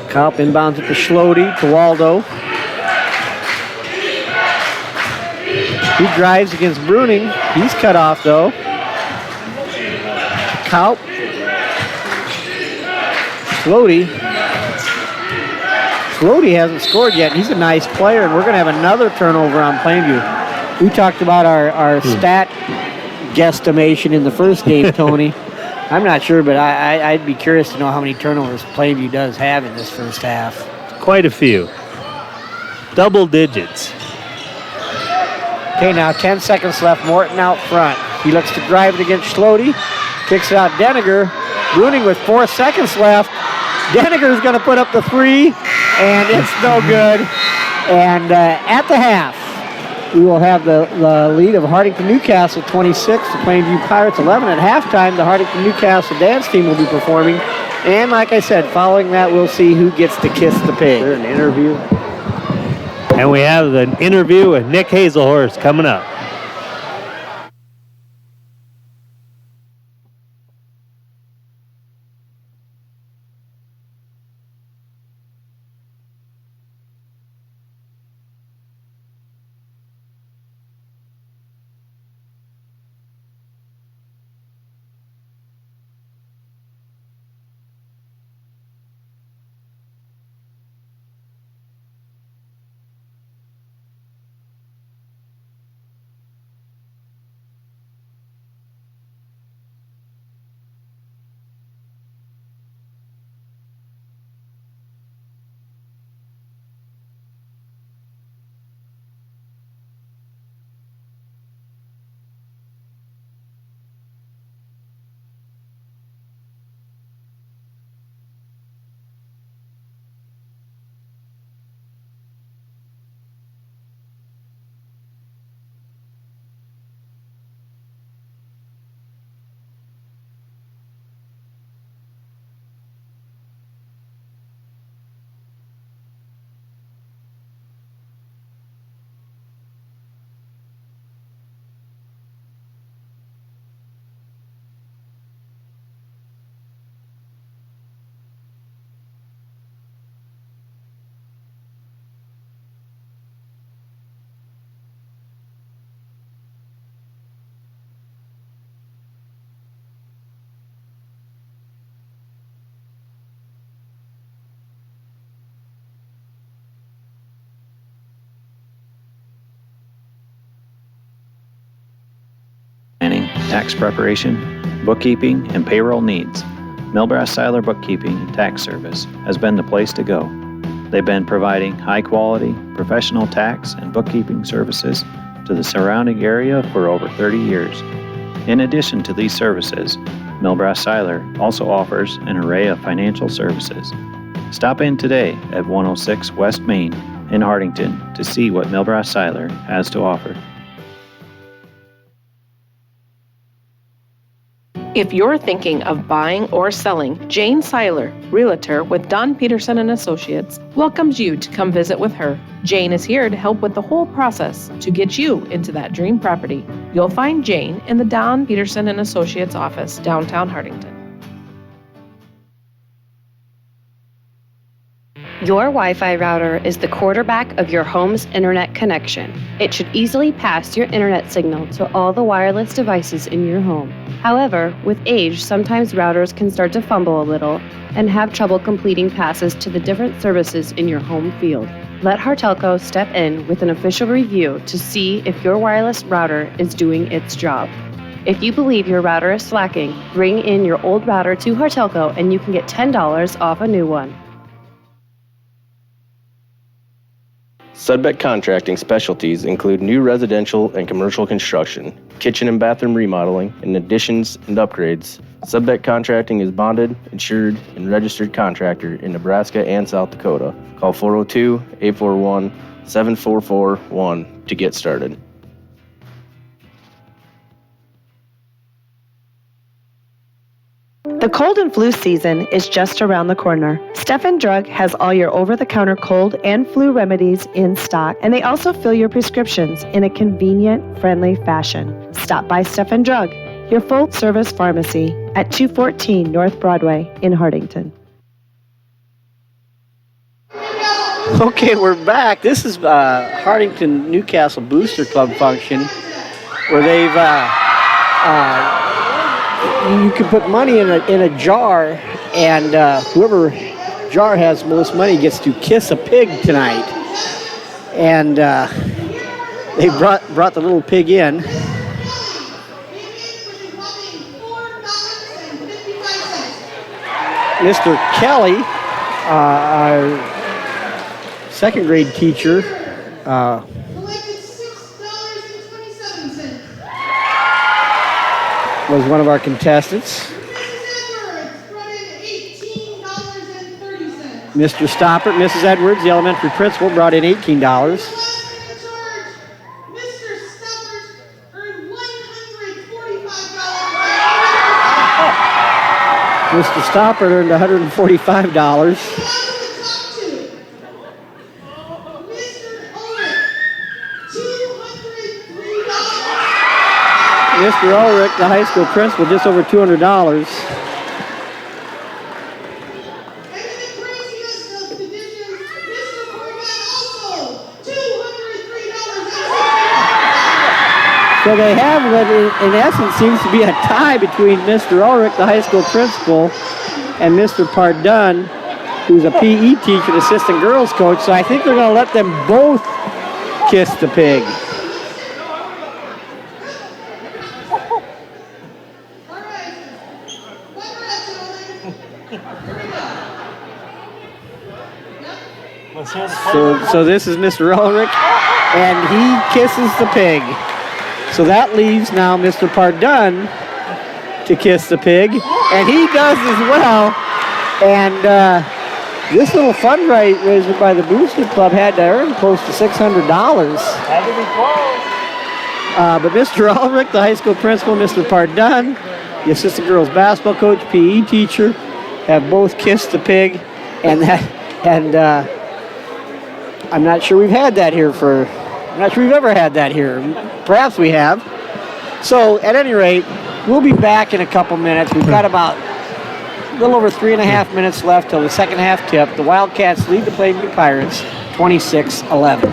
Kaup inbounds it to Schlode, to Waldo. He drives against Bruning. He's cut off, though. Kaup. Schlode. Schlode hasn't scored yet. He's a nice player, and we're going to have another turnover on Plainview. We talked about our stat guesstimation in the first game, Tony. I'm not sure, but I'd be curious to know how many turnovers Plainview does have in this first half. Quite a few. Double digits. Okay, now 10 seconds left. Morton out front. He looks to drive it against Schlode. Kicks it out Denninger. Bruning with 4 seconds left. Denninger's going to put up the 3, and it's no good. And at the half, we will have the lead of Hartington-Newcastle 26, the Plainview Pirates 11. At halftime, the Hartington-Newcastle dance team will be performing. And like I said, following that, we'll see who gets to kiss the pig. An interview. And we have an interview with Nick Hazelhorst coming up. tax preparation, bookkeeping, and payroll needs, Milbrass Seiler Bookkeeping and Tax Service has been the place to go. They've been providing high-quality, professional tax and bookkeeping services to the surrounding area for over 30 years. In addition to these services, Milbrass Seiler also offers an array of financial services. Stop in today at 106 West Main in Hartington to see what Milbrass Seiler has to offer. If you're thinking of buying or selling, Jane Seiler, Realtor with Don Peterson and Associates, welcomes you to come visit with her. Jane is here to help with the whole process to get you into that dream property. You'll find Jane in the Don Peterson and Associates office, downtown Hartington. Your Wi-Fi router is the quarterback of your home's internet connection. It should easily pass your internet signal to all the wireless devices in your home. However, with age, sometimes routers can start to fumble a little and have trouble completing passes to the different services in your home field. Let Hartelco step in with an official review to see if your wireless router is doing its job. If you believe your router is slacking, bring in your old router to Hartelco and you can get $10 off a new one. Sudbeck Contracting specialties include new residential and commercial construction, kitchen and bathroom remodeling, and additions and upgrades. Sudbeck Contracting is bonded, insured, and registered contractor in Nebraska and South Dakota. Call 402-841-7441 to get started. The cold and flu season is just around the corner. Stephen Drug has all your over-the-counter cold and flu remedies in stock, and they also fill your prescriptions in a convenient, friendly fashion. Stop by Stephen Drug, your full-service pharmacy at 214 North Broadway in Hartington. Okay, we're back. This is Hartington-Newcastle Booster Club function where they've you can put money in a jar, and whoever jar has the most money gets to kiss a pig tonight. And they brought the little pig in. Mr. Kelly, our second grade teacher, was one of our contestants. Mr. Stoppert, Mrs. Edwards, the elementary principal, brought in $18. Mr. Stoppert earned $145. Mr. Ulrich, the high school principal, just over $200. So they have what in essence seems to be a tie between Mr. Ulrich, the high school principal, and Mr. Pardun, who's a PE teacher and assistant girls coach. So I think they're going to let them both kiss the pig. So this is Mr. Ulrich, and he kisses the pig. So that leaves now Mr. Pardun to kiss the pig, and he does as well. And this little fundraiser by the Booster Club had to earn close to $600. Had to be close. But Mr. Ulrich, the high school principal, Mr. Pardun, the assistant girls basketball coach, PE teacher, have both kissed the pig, and I'm not sure we've had that here I'm not sure we've ever had that here. Perhaps we have. So at any rate, we'll be back in a couple minutes. We've got about a little over 3.5 minutes left till the second half tip. The Wildcats lead the Plainview Pirates 26-11.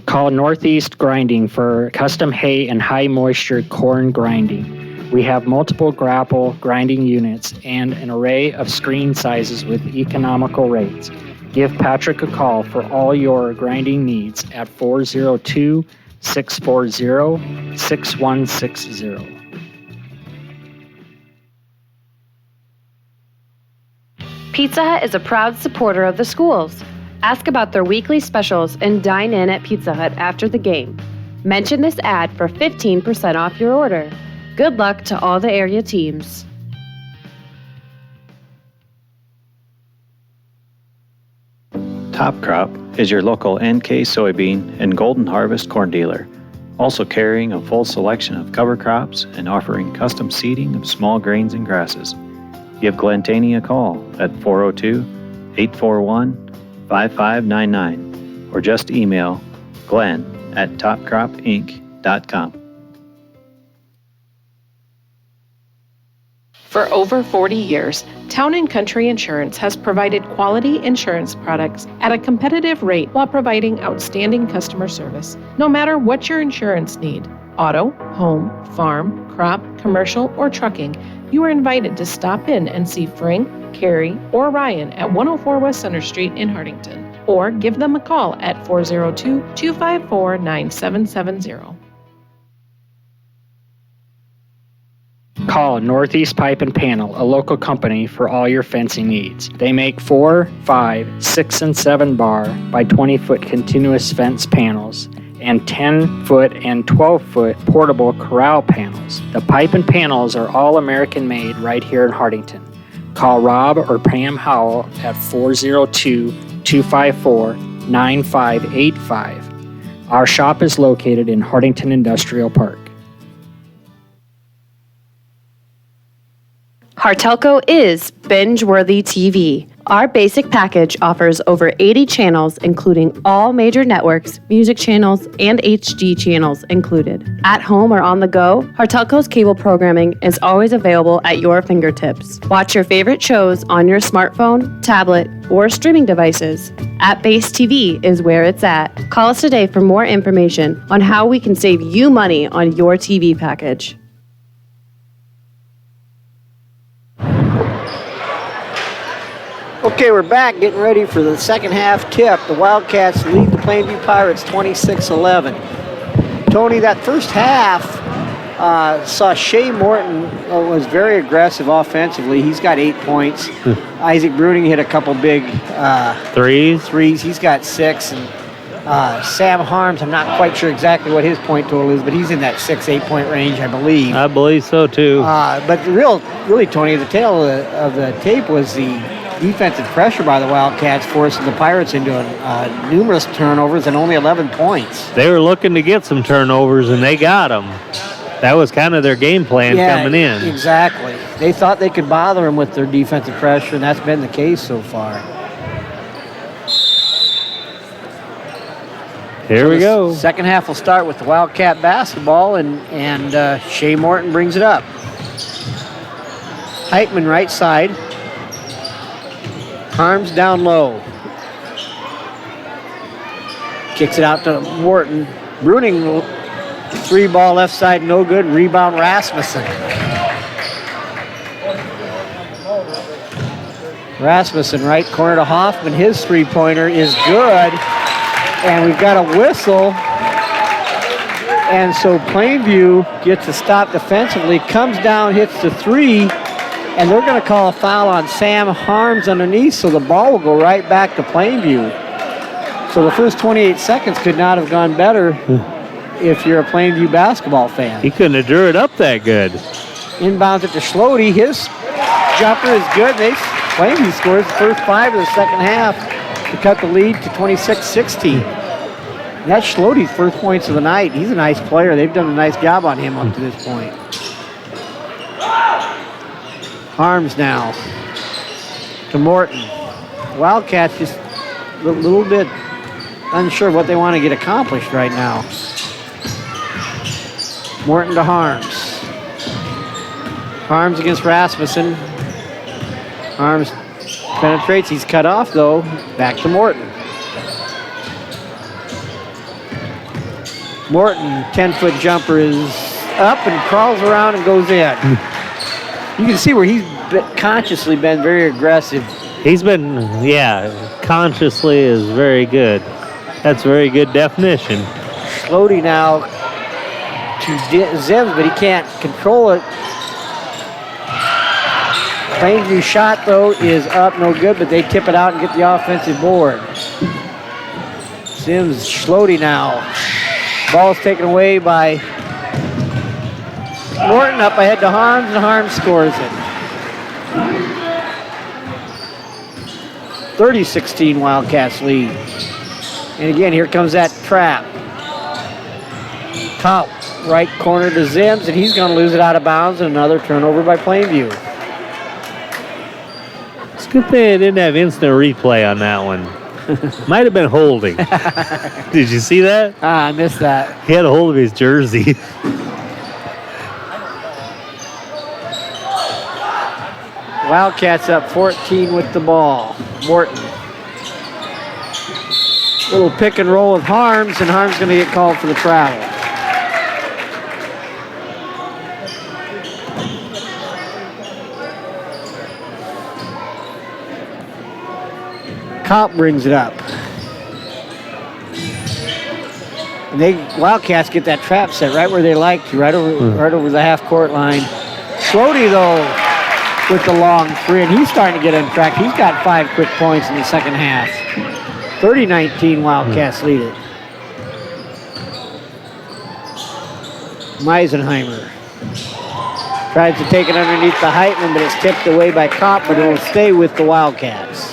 Call Northeast Grinding for custom hay and high moisture corn grinding. We have multiple grapple grinding units and an array of screen sizes with economical rates. Give Patrick a call for all your grinding needs at 402-640-6160. Pizza Hut is a proud supporter of the schools. Ask about their weekly specials and dine in at Pizza Hut after the game. Mention this ad for 15% off your order. Good luck to all the area teams. Top Crop is your local NK soybean and Golden Harvest corn dealer, also carrying a full selection of cover crops and offering custom seeding of small grains and grasses. Give Glenn Taney a call at 402-841-5599 or just email glenn@topcropinc.com. For over 40 years, Town & Country Insurance has provided quality insurance products at a competitive rate while providing outstanding customer service. No matter what your insurance need, auto, home, farm, crop, commercial, or trucking, you are invited to stop in and see Frank, Carrie, or Ryan at 104 West Center Street in Hartington, or give them a call at 402-254-9770. Call Northeast Pipe and Panel, a local company for all your fencing needs. They make 4, 5, 6, and 7 bar by 20-foot continuous fence panels and 10-foot and 12-foot portable corral panels. The pipe and panels are all American made right here in Hartington. Call Rob or Pam Howell at 402-254-9585. Our shop is located in Hartington Industrial Park. Hartelco is binge-worthy TV. Our basic package offers over 80 channels, including all major networks, music channels, and HD channels included. At home or on the go, Hartelco's cable programming is always available at your fingertips. Watch your favorite shows on your smartphone, tablet, or streaming devices. App-based TV is where it's at. Call us today for more information on how we can save you money on your TV package. Okay, we're back getting ready for the second half tip. The Wildcats lead the Plainview Pirates 26-11. Tony, that first half saw Shea Morton was very aggressive offensively. He's got 8 points. Isaac Bruning hit a couple big threes. He's got 6. And Sam Harms, I'm not quite sure exactly what his point total is, but he's in that 6-8 point range, I believe. I believe so, too. But really, Tony, the tail of the tape was the defensive pressure by the Wildcats forcing the Pirates into numerous turnovers and only 11 points. They were looking to get some turnovers, and they got them. That was kind of their game plan coming in. Exactly. They thought they could bother them with their defensive pressure, and that's been the case so far. Here we go. Second half will start with the Wildcat basketball, and Shea Morton brings it up. Heitman right side. Harms down low. Kicks it out to Morton. Bruning, 3-ball left side, no good. Rebound Rasmussen. Rasmussen right corner to Hoffman. His 3-pointer is good. And we've got a whistle. And so Plainview gets a stop defensively, comes down, hits the 3. And they're going to call a foul on Sam Harms underneath, so the ball will go right back to Plainview. So the first 28 seconds could not have gone better if you're a Plainview basketball fan. He couldn't have drew it up that good. Inbounds it to Schlode. His jumper is good. Plainview scores the first 5 of the second half to cut the lead to 26-16. That's Schlode's first points of the night. He's a nice player. They've done a nice job on him up to this point. Harms now to Morton. Wildcats just a little bit unsure what they want to get accomplished right now. Morton to Harms. Harms against Rasmussen. Harms penetrates. He's cut off, though. Back to Morton. Morton, 10-foot jumper is up and crawls around and goes in. You can see where he's consciously been very aggressive He's been, consciously is very good. That's very good definition. Slody now to Zims, but he can't control it. Plainview shot, though, is up, no good, but they tip it out and get the offensive board. Zims, Slody now. Ball's taken away by Morton, up ahead to Harms, and Harms scores it. 30-16 Wildcats lead. And again, here comes that trap. Top right corner to Zims, and he's going to lose it out of bounds, and another turnover by Plainview. It's a good thing they didn't have instant replay on that one. Might have been holding. Did you see that? I missed that. He had a hold of his jersey. Wildcats up 14 with the ball. Morton. Little pick and roll with Harms, and Harms going to get called for the travel. Kopp brings it up. And Wildcats get that trap set right where they like to, right over the half-court line. Slody, though, with the long three, and he's starting to get on track. He's got 5 quick points in the second half. 30-19 Wildcats lead it. Meisenheimer tries to take it underneath the Heitman, but it's tipped away by Kopp, but it will stay with the Wildcats.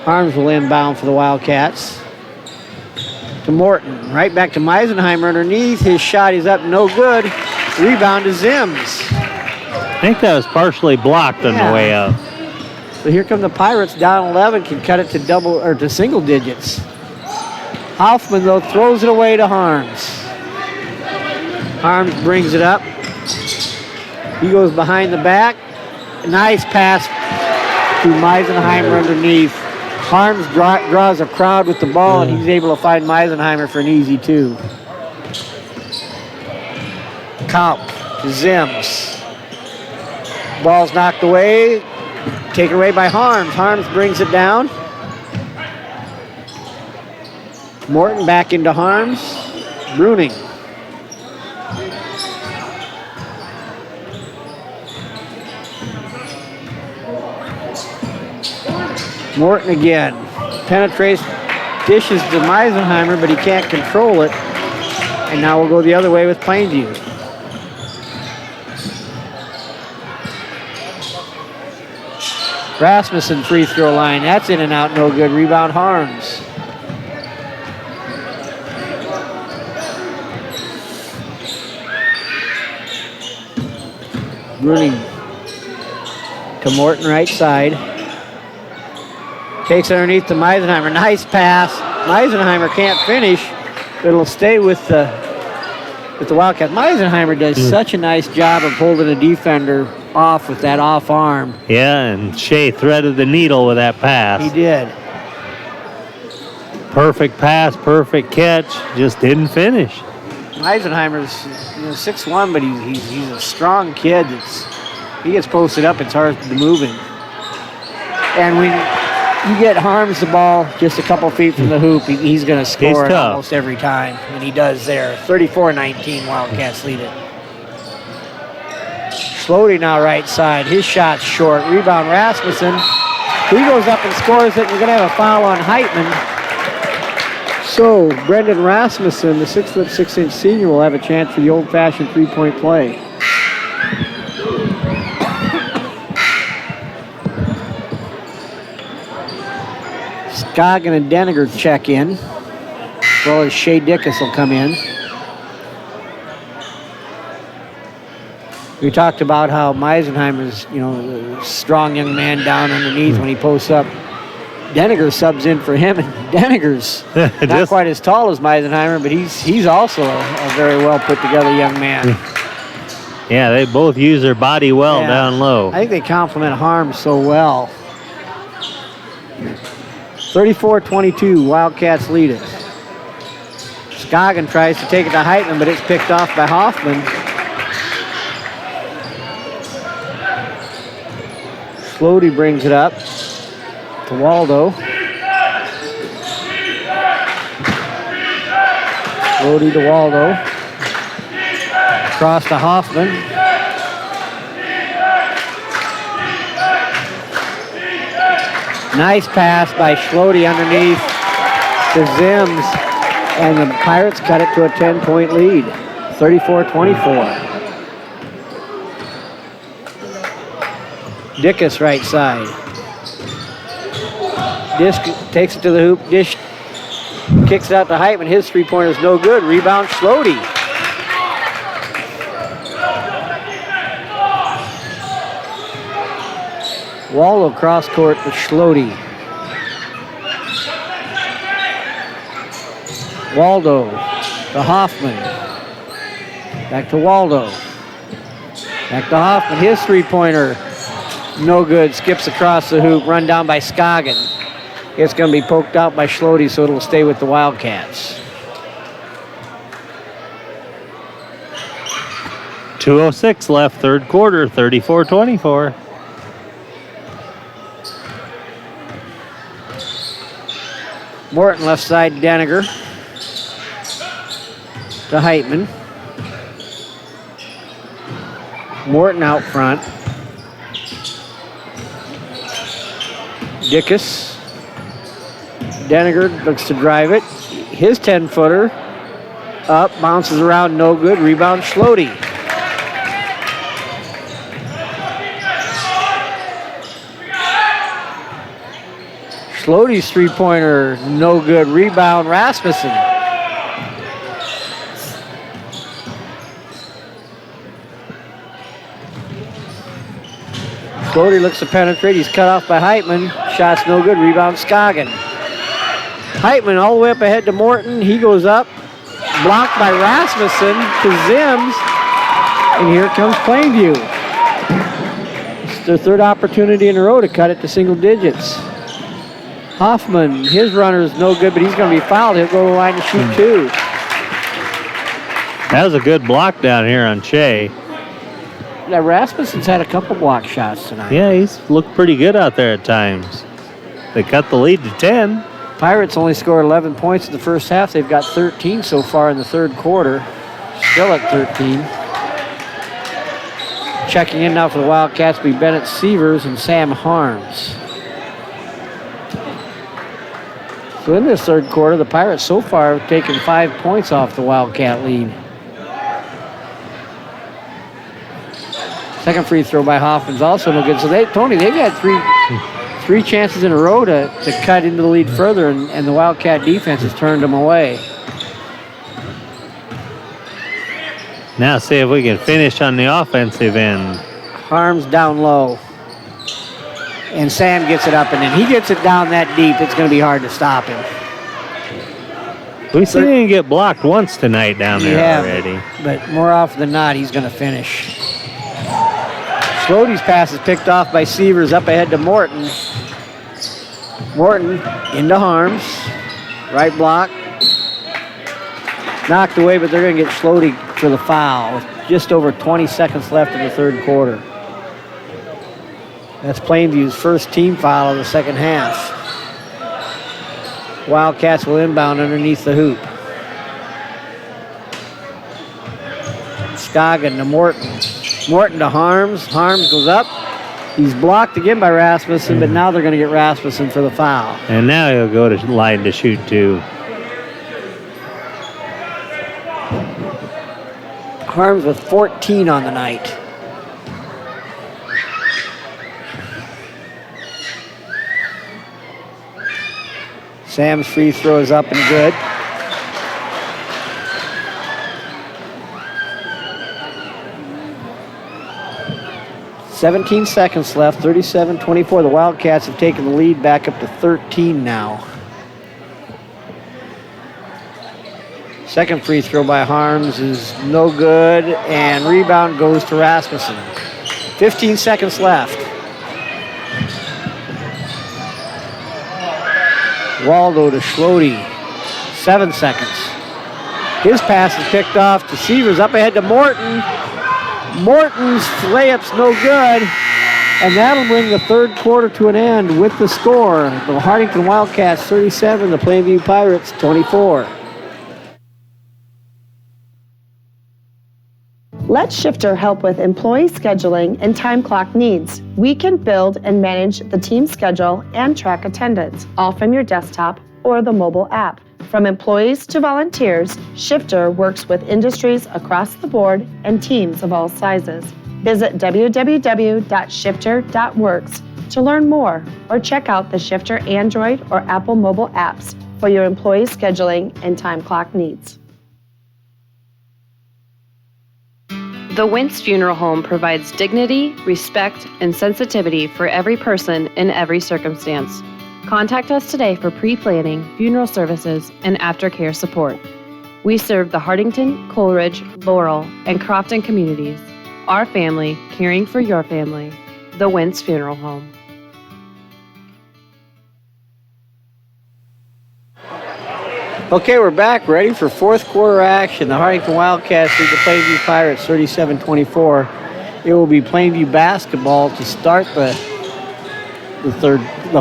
Harms will inbound for the Wildcats. To Morton, right back to Meisenheimer underneath. His shot is up, no good. Rebound to Zims. I think that was partially blocked on the way up. So here come the Pirates down 11, can cut it to single digits. Hoffman, though, throws it away to Harms. Harms brings it up. He goes behind the back. Nice pass to Meisenheimer underneath. Harms draws a crowd with the ball, and he's able to find Meisenheimer for an easy 2. Kopp to Zims. Ball's knocked away. Taken away by Harms. Harms brings it down. Morton back into Harms. Bruning. Morton again. Penetrates, dishes to Meisenheimer, but he can't control it. And now we'll go the other way with Plainview. Rasmussen free throw line. That's in and out, no good. Rebound Harms. Bruning to Morton right side. Takes it underneath to Meisenheimer. Nice pass. Meisenheimer can't finish, but it'll stay with the Wildcats. Meisenheimer does such a nice job of holding a defender off with that off arm. Yeah, and Shea threaded the needle with that pass. He did. Perfect pass, perfect catch, just didn't finish. Meisenheimer's 6'1", but he's a strong kid. He gets posted up, it's hard to move him. And when you get Harms the ball just a couple feet from the hoop, he's going to score it almost every time, and he does there. 34-19 Wildcats lead it. Slody now right side. His shot's short. Rebound Rasmussen. He goes up and scores it. We're going to have a foul on Heitman. So Brendan Rasmussen, the 6'6" senior, will have a chance for the old-fashioned three-point play. Scoggin and Deniger check in, as well as Shea Dickus will come in. We talked about how Meisenheimer's, a strong young man down underneath when he posts up. Deniger subs in for him, and Deniger's not quite as tall as Meisenheimer, but he's also a very well put together young man. Yeah, they both use their body well down low. I think they complement Harms so well. 34-22, Wildcats lead it. Scoggin tries to take it to Heitman, but it's picked off by Hoffman. Slody brings it up to Waldo. Slody to Waldo. Across to Hoffman. Nice pass by Slody underneath to Zims. And the Pirates cut it to a 10-point lead. 34-24. Dickus right side. Dish takes it to the hoop. Dish kicks it out to Heitman. His three-pointer is no good. Rebound Slody. Waldo cross court to Slody. Waldo to Hoffman. Back to Waldo. Back to Hoffman. His three-pointer. No good. Skips across the hoop. Run down by Scoggin. It's going to be poked out by Slody, so it'll stay with the Wildcats. 2:06 left, third quarter, 34-24. Morton left side, Deniger. To Heitman. Morton out front. Dickus. Deniger looks to drive it. His 10-footer up, bounces around, no good. Rebound Slody. Slody's three-pointer, no good. Rebound Rasmussen. Slody looks to penetrate. He's cut off by Heitman. Shot's no good. Rebound Scoggin. Heitman all the way up ahead to Morton. He goes up. Blocked by Rasmussen to Zims. And here comes Plainview. It's their third opportunity in a row to cut it to single digits. Hoffman, his runner is no good, but he's going to be fouled. He'll go to the line to shoot two. That was a good block down here on Shea. Now, Rasmussen's had a couple block shots tonight. Yeah, he's looked pretty good out there at times. They cut the lead to 10. Pirates only scored 11 points in the first half. They've got 13 so far in the third quarter. Still at 13. Checking in now for the Wildcats will be Bennett Sievers and Sam Harms. So in this third quarter, the Pirates so far have taken 5 points off the Wildcat lead. Second free throw by Hoffman's also no good. So they've had three chances in a row to cut into the lead further, and the Wildcat defense has turned them away. Now see if we can finish on the offensive end. Harms down low. And Sam gets it up, and then he gets it down that deep. It's going to be hard to stop him. We've seen him get blocked once tonight down there already. But more often than not, he's going to finish. Slody's pass is picked off by Sievers up ahead to Morton. Morton into Harms. Right block. Knocked away, but they're going to get Slody for the foul. Just over 20 seconds left in the third quarter. That's Plainview's first team foul of the second half. Wildcats will inbound underneath the hoop. Scoggin to Morton. Morton to Harms. Harms goes up. He's blocked again by Rasmussen, but now they're going to get Rasmussen for the foul. And now he'll go to line to shoot two. Harms with 14 on the night. Sam's free throw is up and good. "17 seconds left, 37-24. The Wildcats have taken the lead back up to 13 now. Second free throw by Harms is no good, and rebound goes to Rasmussen. 15 seconds left. Waldo to Slody. 7 seconds. His pass is picked off to Sievers up ahead to Morton. Morton's layup's no good. And that'll bring the third quarter to an end with the score. The Hartington Wildcats 37, the Plainview Pirates 24. Let Shifter help with employee scheduling and time clock needs. We can build and manage the team schedule and track attendance, all from your desktop or the mobile app. From employees to volunteers, Shifter works with industries across the board and teams of all sizes. Visit www.shifter.works to learn more or check out the Shifter Android or Apple mobile apps for your employee scheduling and time clock needs. The Wentz Funeral Home provides dignity, respect, and sensitivity for every person in every circumstance. Contact us today for pre-planning, funeral services, and aftercare support. We serve the Hartington, Coleridge, Laurel, and Crofton communities. Our family, caring for your family. The Wentz Funeral Home. Okay, we're back, ready for fourth quarter action. The Hartington Wildcats lead the Plainview Pirates 37-24. It will be Plainview basketball to start the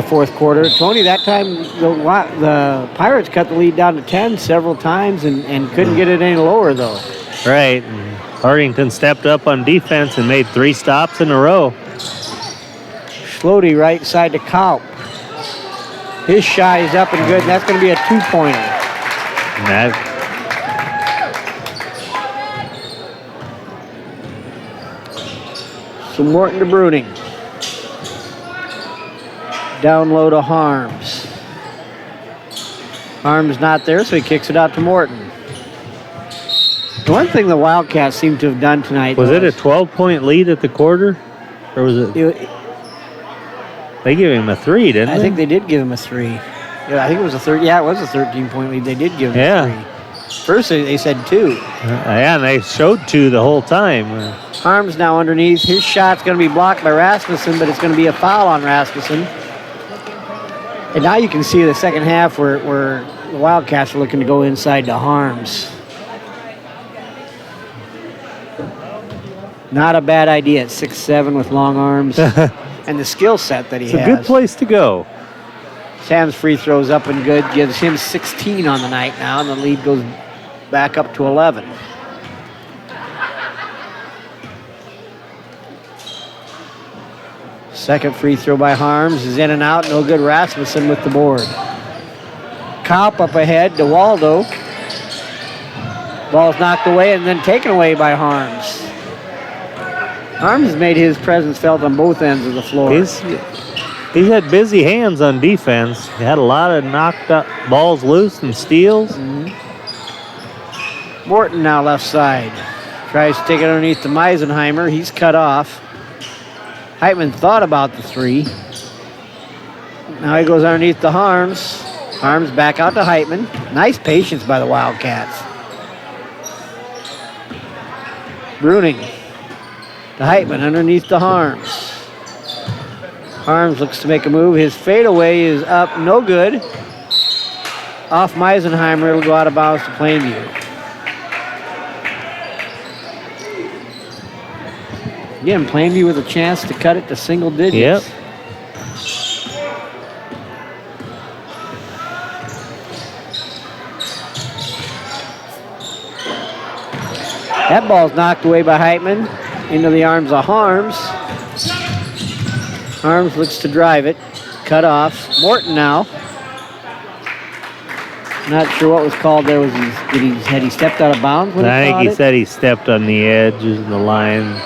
fourth quarter. Tony, that time the Pirates cut the lead down to 10 several times and couldn't get it any lower, though. Right. Hartington stepped up on defense and made 3 stops in a row. Schlody right side to Kaup. His shot is up and good, and that's going to be a 2-pointer. So Morton to Bruning. Down low to Harms. Harms not there, so he kicks it out to Morton. The one thing the Wildcats seem to have done tonight was it a 12-point lead at the quarter? Or was it? They gave him a 3, didn't they? I think they did give him a 3. Yeah, I think it was a 13-point lead. They did give him a 3. First, they said 2. Yeah, and they showed 2 the whole time. Harms now underneath. His shot's going to be blocked by Rasmussen, but it's going to be a foul on Rasmussen. And now you can see the second half where the Wildcats are looking to go inside to Harms. Not a bad idea at 6'7" with long arms and the skill set that he has. It's a good place to go. Sam's free throws up and good, gives him 16 on the night now, and the lead goes back up to 11. Second free throw by Harms is in and out, no good. Rasmussen with the board. Kaup up ahead to Waldo. Ball's knocked away and then taken away by Harms. Harms has made his presence felt on both ends of the floor. He's had busy hands on defense. He had a lot of knocked up balls loose and steals. Mm-hmm. Morton now left side. Tries to take it underneath to Meisenheimer. He's cut off. Heitman thought about the 3. Now he goes underneath to Harms. Harms back out to Heitman. Nice patience by the Wildcats. Bruning to Heitman underneath to Harms. Harms looks to make a move. His fadeaway is up, no good. Off Meisenheimer, it'll go out of bounds to Plainview. Again, Plainview with a chance to cut it to single digits. Yep. That ball's knocked away by Heitman into the arms of Harms. Harms looks to drive it. Cut off. Morton now. Not sure what was called there. Had he stepped out of bounds when I he think he said he stepped on the edge of the line.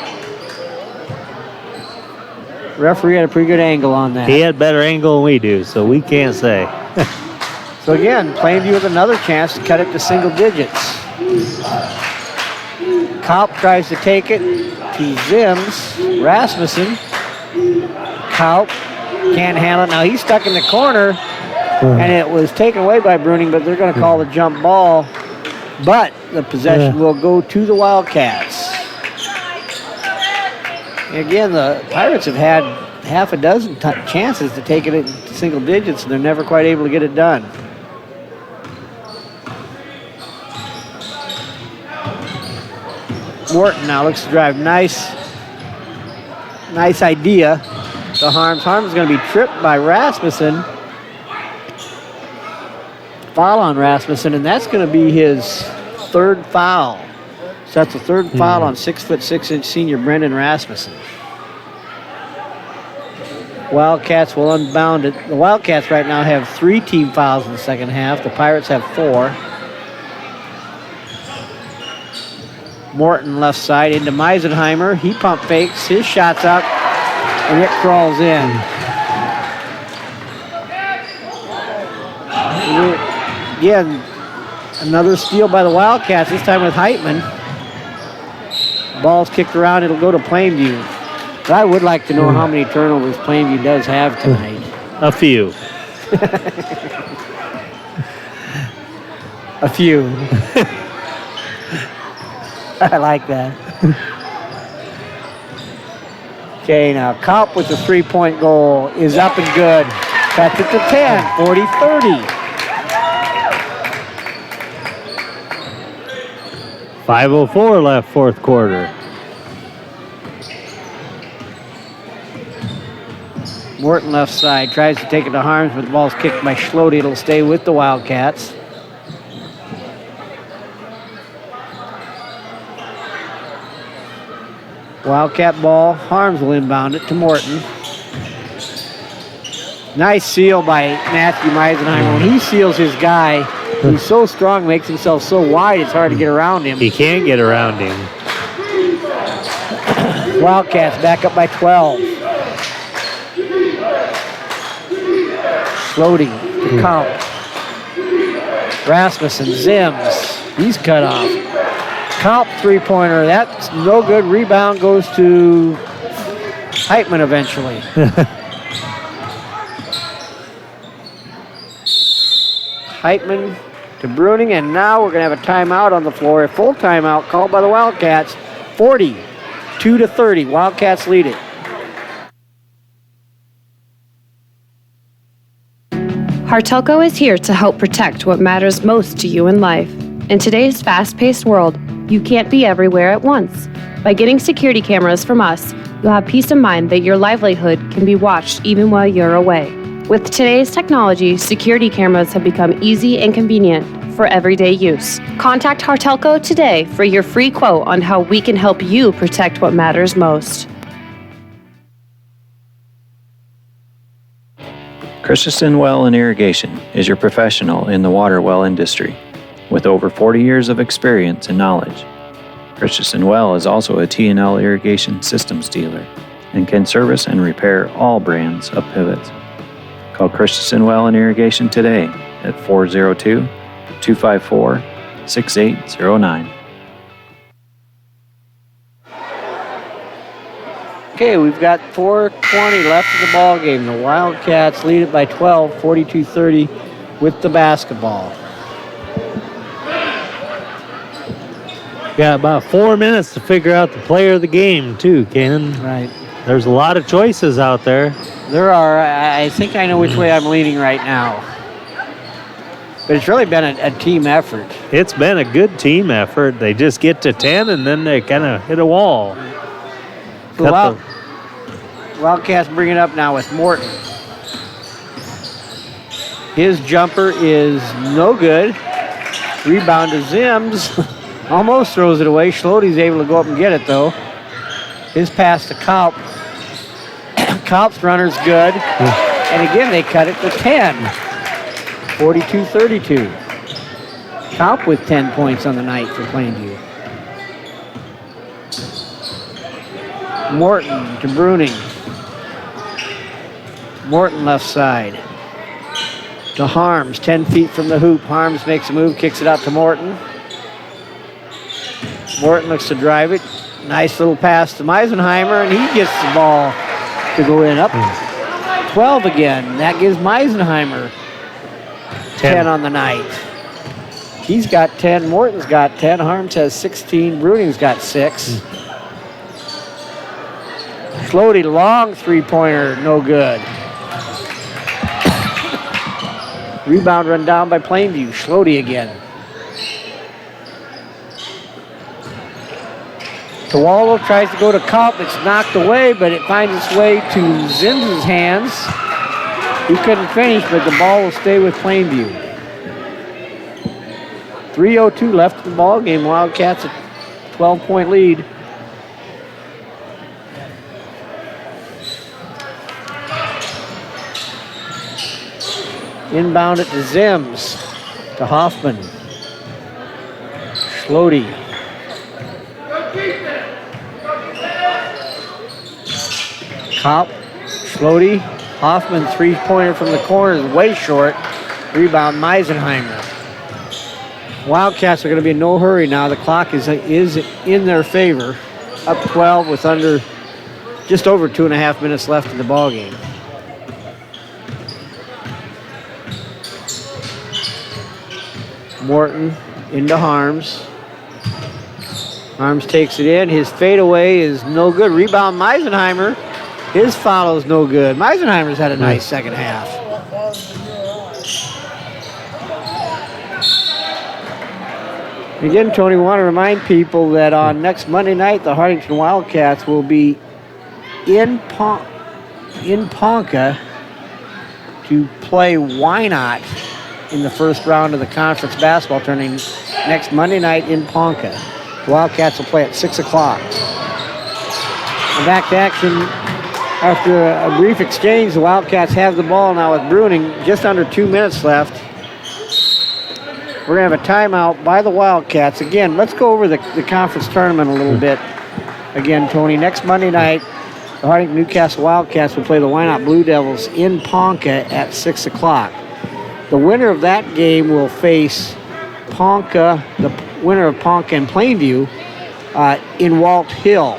Referee had a pretty good angle on that. He had better angle than we do, so we can't say. So again, Plainview with another chance to cut it to single digits. Kaup tries to take it to Zims. Rasmussen. Kaup can't handle it. Now he's stuck in the corner, and it was taken away by Bruning, but they're going to call the jump ball. But the possession will go to the Wildcats. Again, the Pirates have had half a dozen chances to take it into single digits, and they're never quite able to get it done. Morton now looks to drive. Nice idea. to Harms. Harms is going to be tripped by Rasmussen. Foul on Rasmussen, and that's going to be his third foul. So that's the third foul on 6'6" senior Brendan Rasmussen. Wildcats will unbound it. The Wildcats right now have 3 team fouls in the second half. The Pirates have 4. Morton left side into Meisenheimer. He pump fakes. His shot's up, and it crawls in. Again, another steal by the Wildcats, this time with Heitman. Ball's kicked around. It'll go to Plainview. But I would like to know how many turnovers Plainview does have tonight. A few. A few. I like that. Okay, now Kopp with the 3-point goal is up and good. Cuts it to 10, 40-30. 5:04 left fourth quarter. Morton left side, tries to take it to Harms, but the ball's kicked by Schlode. It'll stay with the Wildcats. Wildcat ball, Harms will inbound it to Morton. Nice seal by Matthew Meisenheimer. When he seals his guy, he's so strong, makes himself so wide, it's hard to get around him. He can't get around him. Wildcats back up by 12. Floating to Comp. Rasmussen, Zims. He's cut off. Comp 3-pointer. That's no good. Rebound goes to Heitman eventually. Heitman to Bruning, and now we're going to have a timeout on the floor. A full timeout called by the Wildcats. 42-30. Wildcats lead it. Hartelco is here to help protect what matters most to you in life. In today's fast-paced world, you can't be everywhere at once. By getting security cameras from us, you'll have peace of mind that your livelihood can be watched even while you're away. With today's technology, security cameras have become easy and convenient for everyday use. Contact Hartelco today for your free quote on how we can help you protect what matters most. Christensen Well and Irrigation is your professional in the water well industry. With over 40 years of experience and knowledge, Christensen Well is also a T&L irrigation systems dealer and can service and repair all brands of pivots. Call Christensen Well and Irrigation today at 402-254-6809. Okay, we've got 4:20 left in the ball game. The Wildcats lead it by 12, 42-30 with the basketball. Got about 4 minutes to figure out the player of the game, too, Ken. Right. There's a lot of choices out there. There are. I think I know which way I'm leaning right now. But it's really been a team effort. It's been a good team effort. They just get to 10 and then they kind of hit a wall. The Wildcats bring it up now with Morton. His jumper is no good. Rebound to Zims. Almost throws it away. Schlote's able to go up and get it, though. His pass to Kaup. Kaup's runner's good. And again, they cut it to 10. 42-32. Kaup with 10 points on the night for Plainview. Morton to Bruning. Morton left side. To Harms, 10 feet from the hoop. Harms makes a move, kicks it out to Morton. Morton looks to drive it. Nice little pass to Meisenheimer, and he gets the ball to go in. Up 12 again. That gives Meisenheimer 10 on the night. He's got 10. Morton's got 10. Harms has 16. Bruning's got 6. Schlote, long three-pointer, no good. Rebound run down by Plainview. Schlote again. Tawaldo tries to go to Cup. It's knocked away, but it finds its way to Zims's hands. He couldn't finish, but the ball will stay with Plainview. 3:02 left in the ball game. Wildcats a 12-point lead. Inbound it to Zims, to Hoffman. Schlody. Kopp, Schlody, Hoffman, three-pointer from the corner is way short. Rebound, Meisenheimer. Wildcats are going to be in no hurry now. The clock is in their favor. Up 12 with just over 2.5 minutes left in the ball game. Morton into Harms. Harms takes it in. His fadeaway is no good. Rebound, Meisenheimer. His follow is no good. Meisenheimer's had a nice second half. Again, Tony, we want to remind people that on next Monday night, the Hartington Wildcats will be in Ponca to play Wynot in the first round of the conference basketball tournament next Monday night in Ponca. The Wildcats will play at 6 o'clock. And back to action after a brief exchange. The Wildcats have the ball now with Bruning. Just under 2 minutes left. We're going to have a timeout by the Wildcats. Again, let's go over the conference tournament a little bit. Again, Tony, next Monday night, the Hartington-Newcastle Wildcats will play the Wynot Blue Devils in Ponca at 6 o'clock. The winner of that game will face Ponca, the winner of Ponca and Plainview, in Walt Hill.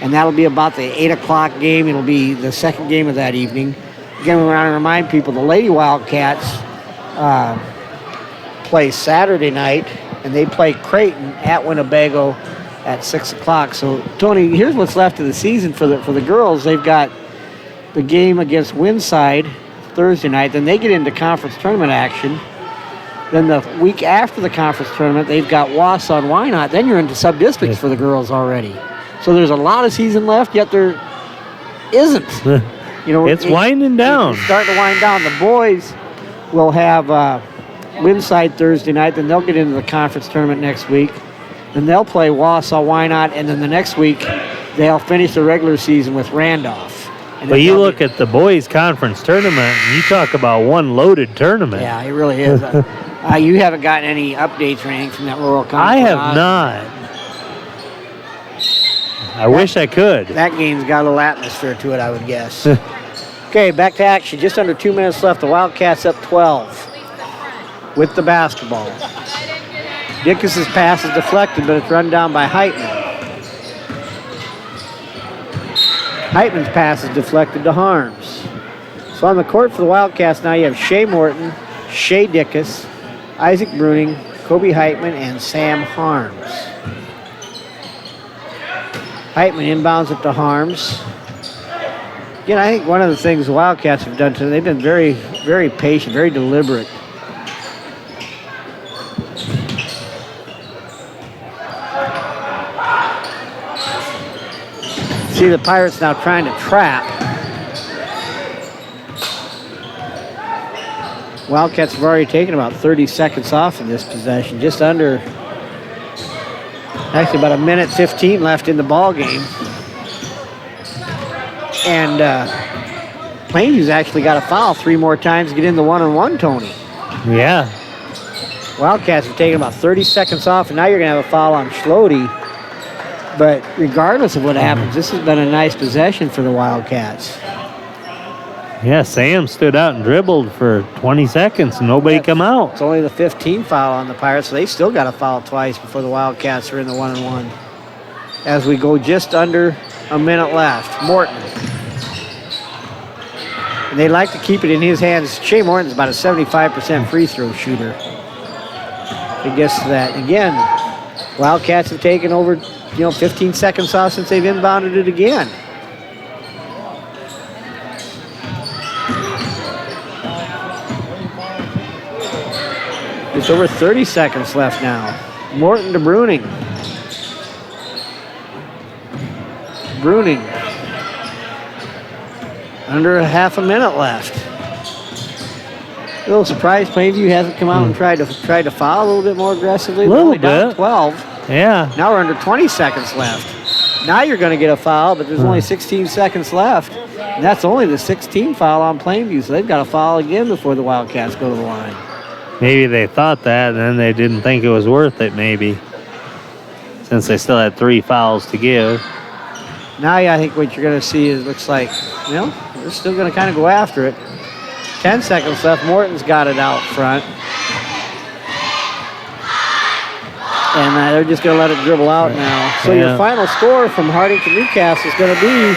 And that'll be about the 8 o'clock game. It'll be the second game of that evening. Again, we want to remind people the Lady Wildcats play Saturday night, and they play Creighton at Winnebago at 6 o'clock. So, Tony, here's what's left of the season for the girls. They've got the game against Winside Thursday night. Then they get into conference tournament action. Then the week after the conference tournament, they've got Wausau and Wynot. Then you're into sub-districts for the girls already. So there's a lot of season left, yet there isn't. It's winding down. It's starting to wind down. The boys will have Winside Thursday night. Then they'll get into the conference tournament next week. Then they'll play Wausau, Wynot, and then the next week they'll finish the regular season with Randolph. But you look at the boys' conference tournament, and you talk about one loaded tournament. Yeah, it really is. You haven't gotten any updates or anything from that Rural Conference? I have not. I wish I could. That game's got a little atmosphere to it, I would guess. Okay, back to action. Just under 2 minutes left. The Wildcats up 12 with the basketball. Dickus' pass is deflected, but it's run down by Heitman. Heitman's pass is deflected to Harms. So on the court for the Wildcats now you have Shea Morton, Shea Dickus, Isaac Bruning, Kobe Heitman, and Sam Harms. Heitman inbounds it to Harms. Again, I think one of the things the Wildcats have done today, they've been very, very patient, very deliberate. See the Pirates now trying to trap. Wildcats have already taken about 30 seconds off in this possession, just under, actually about 1:15 left in the ball game. And Plainview's actually got a foul 3 more times to get in the 1-on-1, Tony. Yeah. Wildcats have taken about 30 seconds off, and now you're going to have a foul on Schlody. But regardless of what happens, this has been a nice possession for the Wildcats. Yeah, Sam stood out and dribbled for 20 seconds and nobody come out. It's only the 15th foul on the Pirates, so they still got to foul twice before the Wildcats are in the 1-on-1. As we go just under a minute left. Morton. And they like to keep it in his hands. Shea Morton's about a 75% free throw shooter. He gets to that. Again, Wildcats have taken over 15 seconds off since they've inbounded it again. It's over 30 seconds left now. Morton to Bruning. Bruning. Under a half a minute left. A little surprised Plainview hasn't come out and tried to foul a little bit more aggressively. A little Only down bit. 12. Yeah. Now we're under 20 seconds left. Now you're going to get a foul, but there's only 16 seconds left. And that's only the 16th foul on Plainview, so they've got to foul again before the Wildcats go to the line. Maybe they thought that, and then they didn't think it was worth it, maybe, since they still had 3 fouls to give. Now I think what you're going to see is looks like, they're still going to kind of go after it. 10 seconds left. Morton's got it out front. And they're just going to let it dribble out now. So your final score from Hartington-Newcastle is going to be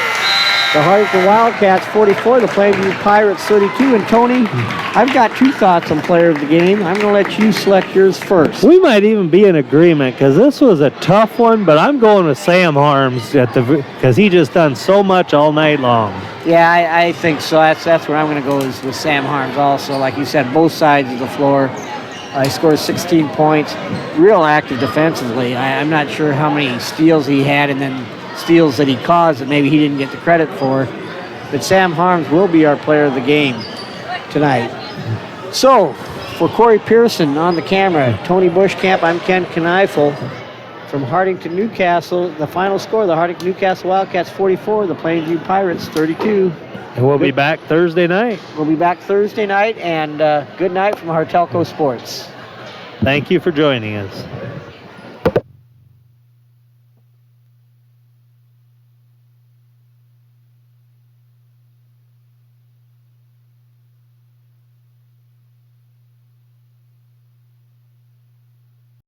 the Hartington Wildcats 44, the Plainview Pirates 32. And Tony, I've got 2 thoughts on player of the game. I'm going to let you select yours first. We might even be in agreement because this was a tough one, but I'm going with Sam Harms because he just done so much all night long. Yeah, I think so. That's where I'm going to go is with Sam Harms also. Like you said, both sides of the floor. He scores 16 points. Real active defensively. I'm not sure how many steals he had and then steals that he caused that maybe he didn't get the credit for. But Sam Harms will be our player of the game tonight. So, for Corey Pearson on the camera, Tony Bushcamp, I'm Ken Kneifel. From Hartington-Newcastle, the final score, the Hartington-Newcastle Wildcats 44, the Plainview Pirates 32. And we'll be back Thursday night. We'll be back Thursday night, and good night from Hartelco Sports. Thank you for joining us.